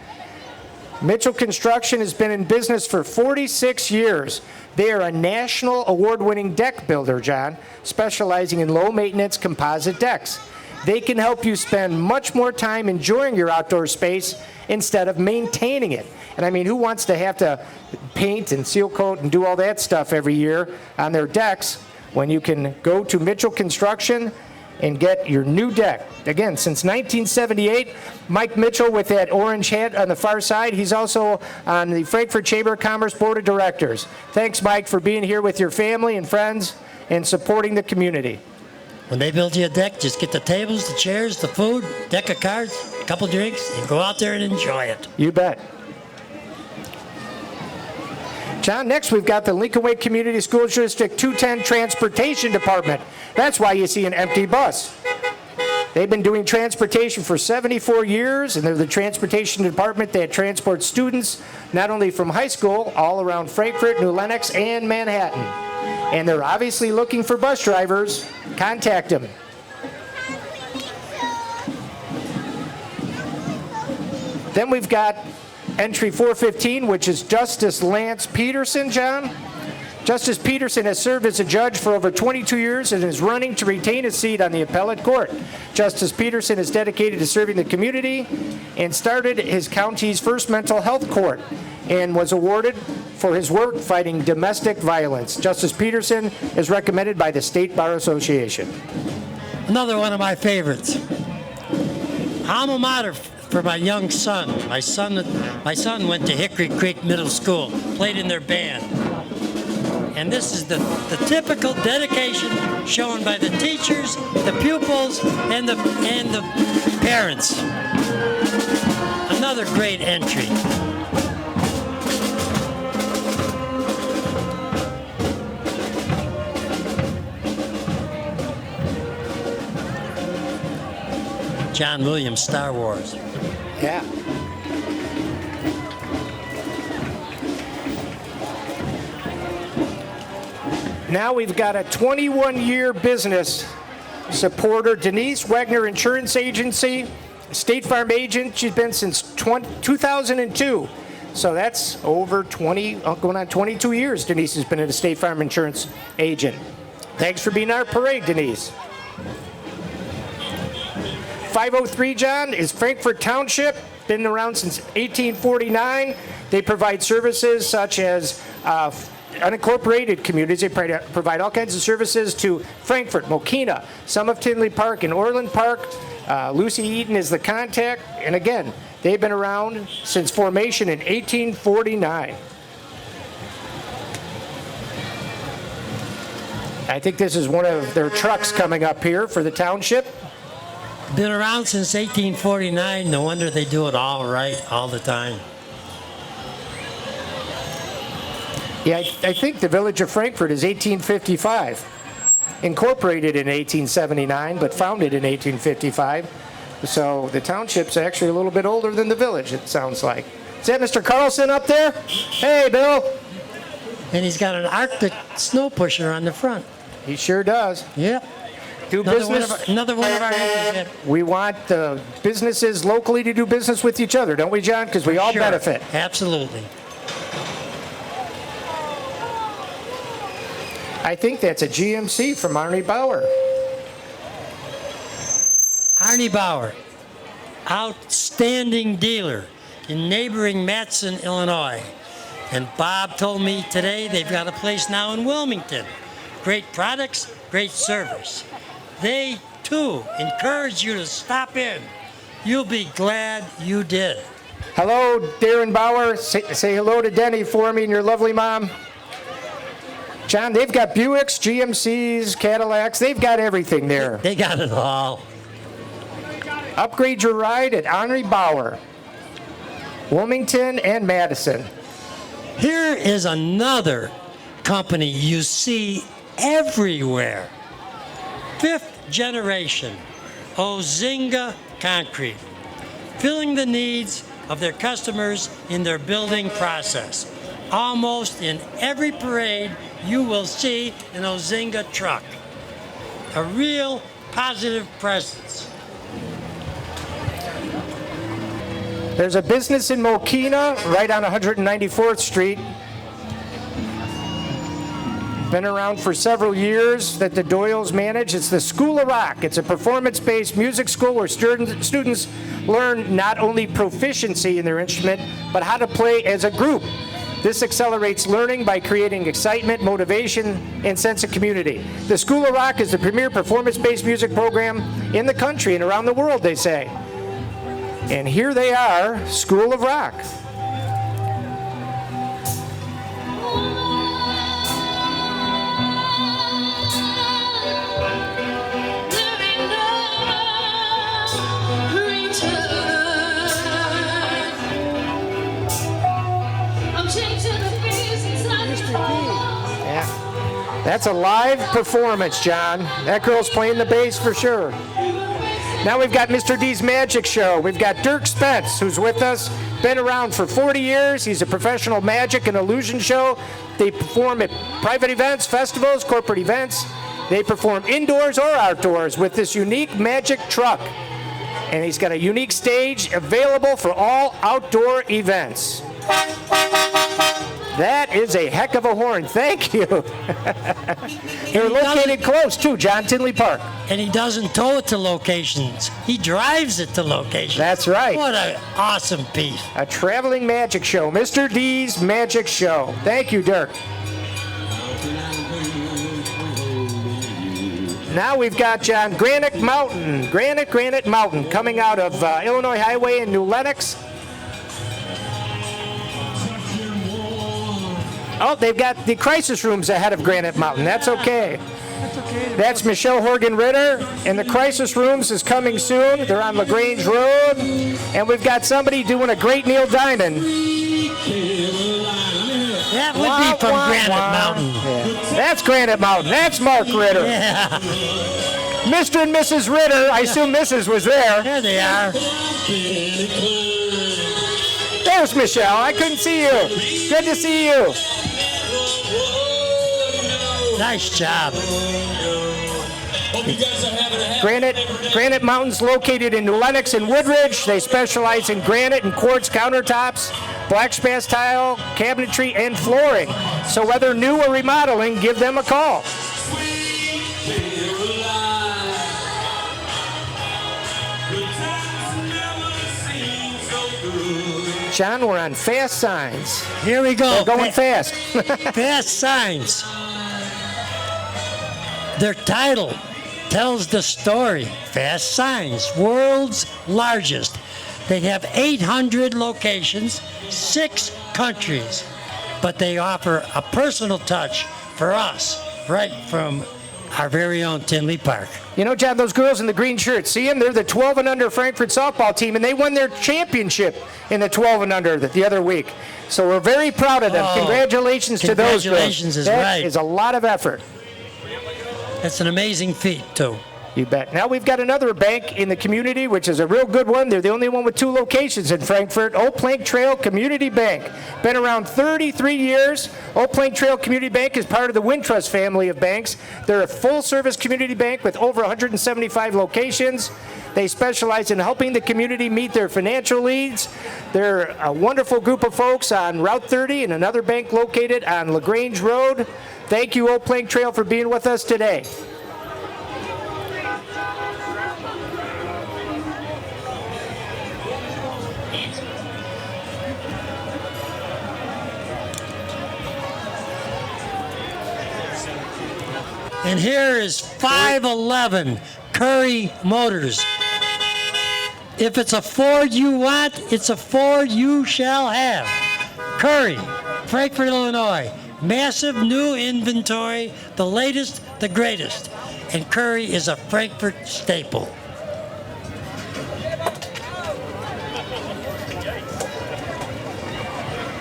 Mitchell Construction has been in business for 46 years. They are a national award-winning deck builder, John, specializing in low-maintenance composite decks. They can help you spend much more time enjoying your outdoor space instead of maintaining it. And I mean, who wants to have to paint and seal coat and do all that stuff every year on their decks when you can go to Mitchell Construction and get your new deck? Again, since 1978, Mike Mitchell with that orange hat on the far side. He's also on the Frankfort Chamber of Commerce Board of Directors. Thanks, Mike, for being here with your family and friends and supporting the community. When they build you a deck, just get the tables, the chairs, the food, deck of cards, a couple drinks, and go out there and enjoy it. You bet. John, next we've got the Lincoln Way Community School District 210 Transportation Department. That's why you see an empty bus. They've been doing transportation for 74 years, and they're the transportation department that transports students not only from high school all around Frankfort, New Lenox, and Manhattan. And they're obviously looking for bus drivers. Contact them. Then we've got entry 415, which is Justice Lance Peterson, John. Justice Peterson has served as a judge for over 22 years and is running to retain his seat on the appellate court. Justice Peterson is dedicated to serving the community and started his county's first mental health court and was awarded for his work fighting domestic violence. Justice Peterson is recommended by the State Bar Association. Another one of my favorites. Alma mater for my young son. My son went to Hickory Creek Middle School, played in their band. And this is the typical dedication shown by the teachers, the pupils, and the parents. Another great entry. John Williams, Star Wars. Yeah. Now we've got a 21-year business supporter, Denise Wegner Insurance Agency, State Farm agent. She's been since 2002. So that's over 20, going on 22 years Denise has been a State Farm Insurance agent. Thanks for being our parade, Denise. 503, John, is Frankfort Township. Been around since 1849. They provide services such as unincorporated communities. They provide all kinds of services to Frankfort, Mokina, some of Tinley Park and Orland Park. Lucy Eaton is the contact. And again, They've been around since formation in 1849. I think this is one of their trucks coming up here for the township. Been around since 1849. No wonder they do it all right all the time. Yeah, I think the village of Frankfort is 1855. Incorporated in 1879, but founded in 1855. So the township's actually a little bit older than the village, it sounds like. Is that Mr. Carlson up there? Hey, Bill. And he's got an Arctic snow pusher on the front. He sure does. Yep. Do business. Another one of our neighbors. We want the businesses locally to do business with each other, don't we, John? Because we all Sure. benefit. Absolutely. I think that's a GMC from Arnie Bauer. Arnie Bauer, outstanding dealer in neighboring Matson, Illinois. And Bob told me today they've got a place now in Wilmington. Great products, great service. They, too, encourage you to stop in. You'll be glad you did. Hello, Darren Bauer. Say hello to Denny for me and your lovely mom. John, they've got Buicks, GMCs, Cadillacs. They've got everything there. They got it all. Upgrade your ride at Arnie Bauer, Wilmington and Madison. Here is another company you see everywhere. Fifth generation, Ozinga Concrete, filling the needs of their customers in their building process. Almost in every parade, you will see an Ozinga truck. A real positive presence. There's a business in Mokina right on 194th Street. Been around for several years that the Doyles manage. It's the School of Rock. It's a performance-based music school where students learn not only proficiency in their instrument, but how to play as a group. This accelerates learning by creating excitement, motivation, and sense of community. The School of Rock is the premier performance-based music program in the country and around the world, they say. And here they are, School of Rock. Yeah, that's a live performance, John. That girl's playing the bass for sure. Now we've got Mr. D's Magic Show. We've got Dirk Spence, who's with us, been around for 40 years. He's a professional magic and illusion show. They perform at private events, festivals, corporate events. They perform indoors or outdoors with this unique magic truck. And he's got a unique stage available for all outdoor events. That is a heck of a horn. Thank you. They're located close, too, John, Tinley Park. And he doesn't tow it to locations. He drives it to locations. That's right. What an awesome piece. A traveling magic show. Mr. D's Magic Show. Thank you, Dirk. Now we've got John Granite Mountain coming out of Illinois Highway in New Lenox. Oh, they've got the crisis rooms ahead of Granite Mountain. That's okay. That's Michelle Horgan-Ritter, and the crisis rooms is coming soon. They're on LaGrange Road, and we've got somebody doing a great Neil Diamond. That would be from Granite Mountain. Yeah. That's Granite Mountain. That's Mark Ritter. Yeah. Mr. and Mrs. Ritter. I assume Mrs. was there. There they are. There's Michelle. I couldn't see you. Good to see you. Nice job. Granite Mountain's located in New Lenox and Woodridge. They specialize in granite and quartz countertops, black spaz tile, cabinetry, and flooring. So whether new or remodeling, give them a call. John, we're on fast signs. Here we go. They're going fast. Fast signs. Their title tells the story. Fast Signs, world's largest They have 800 locations, 6 countries, but they offer a personal touch for us right from our very own Tinley Park. You know, John, those girls in the green shirts, see them? They're the 12 and under Frankfort softball team, and they won their championship in the 12 and under the other week. So we're very proud of them. Oh, congratulations to those girls. congratulations is That right. is a lot of effort. That's an amazing feat, too. You bet. Now we've got another bank in the community, which is a real good one. They're the only one with 2 locations in Frankfort. Old Plank Trail Community Bank. Been around 33 years. Old Plank Trail Community Bank is part of the Wintrust family of banks. They're a full-service community bank with over 175 locations. They specialize in helping the community meet their financial needs. They're a wonderful group of folks on Route 30 and another bank located on LaGrange Road. Thank you, Old Plank Trail, for being with us today. And here is 511 Curry Motors. If it's a Ford you want, it's a Ford you shall have. Curry, Frankfort, Illinois. Massive new inventory, the latest, the greatest. And Curry is a Frankfort staple.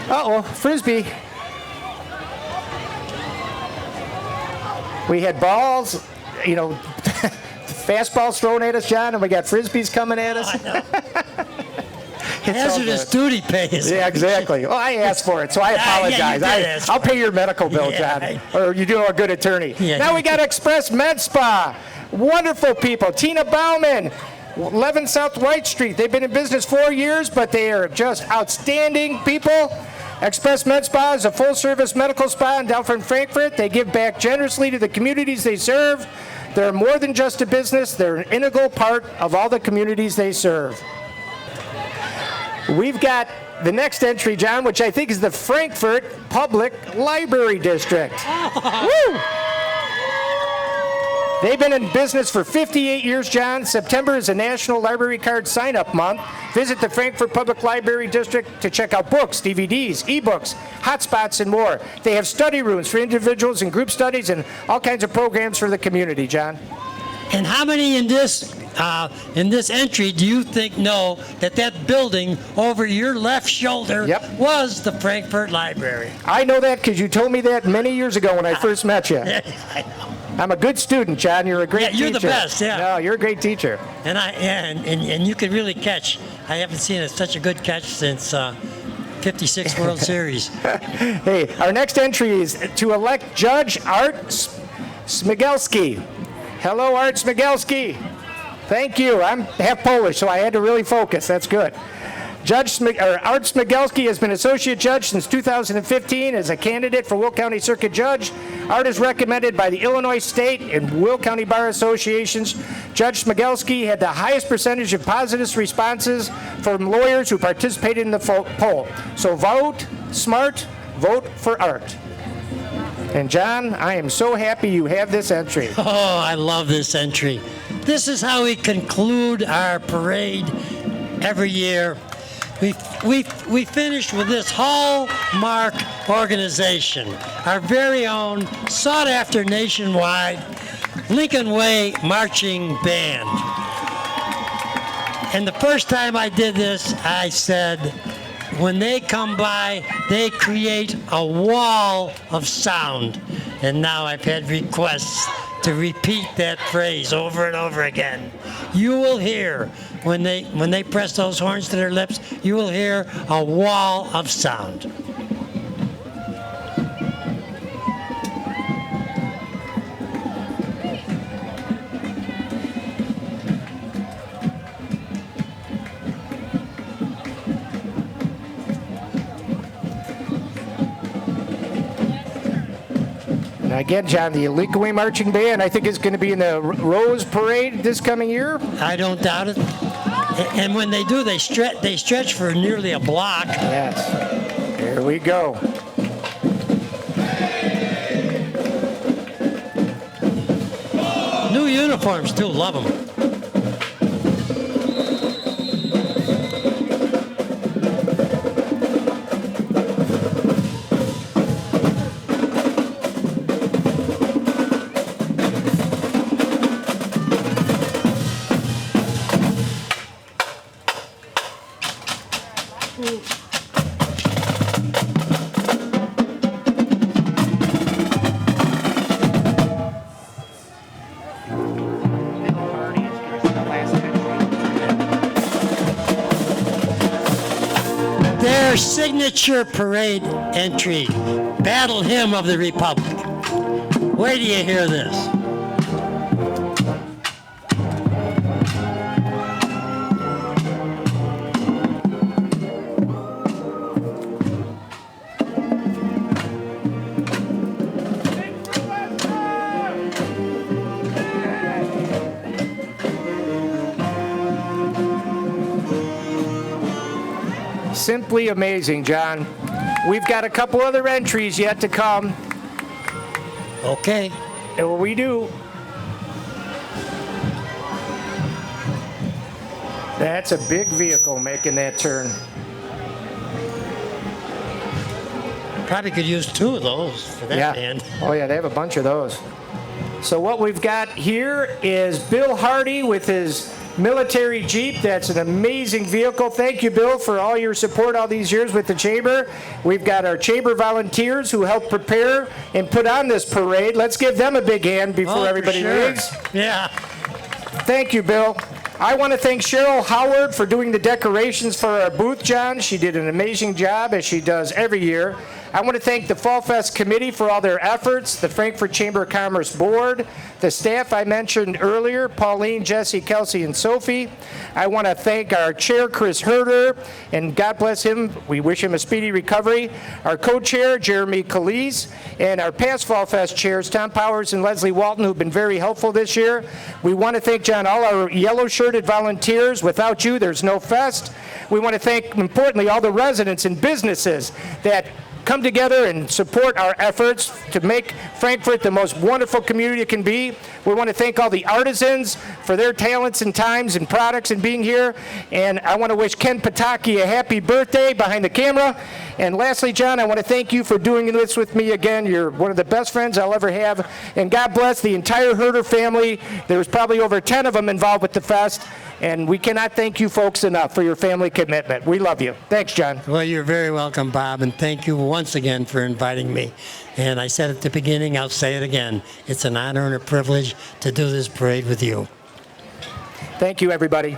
Uh-oh, Frisbee. We had balls, you know, fastballs thrown at us, John, and we got Frisbees coming at us. Hazardous duty pays. Yeah, exactly. Well, I asked for it, so I apologize. Yeah, you did ask I'll for pay your medical bill, Yeah, John, or you do a good attorney. Yeah. Now we got Express Med Spa. Wonderful people. Tina Bauman, 11 South White Street. They've been in business 4 years, but they are just outstanding people. Express Med Spa is a full-service medical spa in downtown Frankfort. They give back generously to the communities they serve. They're more than just a business. They're an integral part of all the communities they serve. We've got the next entry, John, which I think is the Frankfort Public Library District. Woo! They've been in business for 58 years, John. September is a National Library Card Sign-Up Month. Visit the Frankfort Public Library District to check out books, DVDs, ebooks, hotspots, and more. They have study rooms for individuals and group studies and all kinds of programs for the community, John. And how many in this entry do you think know that building over your left shoulder was the Frankfort Library? I know that because you told me that many years ago when I first met you. I know. I'm a good student, John. You're a great teacher. You're the best, yeah. No, you're a great teacher. And you can really catch. I haven't seen such a good catch since 56 World Series. Hey, our next entry is to elect Judge Art Smigelski. Hello, Art Smigelski. Thank you. I'm half Polish, so I had to really focus. That's good. Art Smigelski has been associate judge since 2015 as a candidate for Will County Circuit Judge. Art is recommended by the Illinois State and Will County Bar Associations. Judge Smigelski had the highest percentage of positive responses from lawyers who participated in the poll. So vote smart, vote for Art. And John, I am so happy you have this entry. Oh, I love this entry. This is how we conclude our parade every year. We finish with this hallmark organization, our very own, sought-after nationwide Lincoln Way Marching Band. And the first time I did this, I said, when they come by, they create a wall of sound. And now I've had requests to repeat that phrase over and over again. You will hear, when they press those horns to their lips, you will hear a wall of sound. Again, John, the Lincoln Way Marching Band, I think, is going to be in the Rose Parade this coming year. I don't doubt it. And when they do, they stretch for nearly a block. Yes. Here we go. New uniforms, too. Love them. your signature parade entry, Battle Hymn of the Republic. Where do you hear this? Simply amazing, John. We've got a couple other entries yet to come. Okay. And we do. That's a big vehicle making that turn. Probably could use 2 of those for that band. Oh, yeah, they have a bunch of those. So what we've got here is Bill Hardy with his military Jeep. That's an amazing vehicle. Thank you, Bill, for all your support all these years with the Chamber. We've got our Chamber volunteers who helped prepare and put on this parade. Let's give them a big hand before everybody leaves. Yeah. Thank you, Bill. I want to thank Cheryl Howard for doing the decorations for our booth, John. She did an amazing job, as she does every year. I want to thank the Fall Fest Committee for all their efforts, the Frankfort Chamber of Commerce Board, the staff I mentioned earlier, Pauline, Jesse, Kelsey, and Sophie. I want to thank our chair, Chris Herder, and God bless him. We wish him a speedy recovery. Our co-chair, Jeremy Calise, and our past Fall Fest chairs, Tom Powers and Leslie Walton, who've been very helpful this year. We want to thank, John, all our yellow-shirted volunteers. Without you, there's no fest. We want to thank, importantly, all the residents and businesses that come together and support our efforts to make Frankfort the most wonderful community it can be. We want to thank all the artisans for their talents and times and products and being here. And I want to wish Ken Pataki a happy birthday behind the camera. And lastly, John, I want to thank you for doing this with me again. You're one of the best friends I'll ever have. And God bless the entire Herder family. There was probably over 10 of them involved with the fest. And we cannot thank you folks enough for your family commitment. We love you. Thanks, John. Well, you're very welcome, Bob, and thank you once again for inviting me. And I said at the beginning, I'll say it again. It's an honor and a privilege to do this parade with you. Thank you, everybody.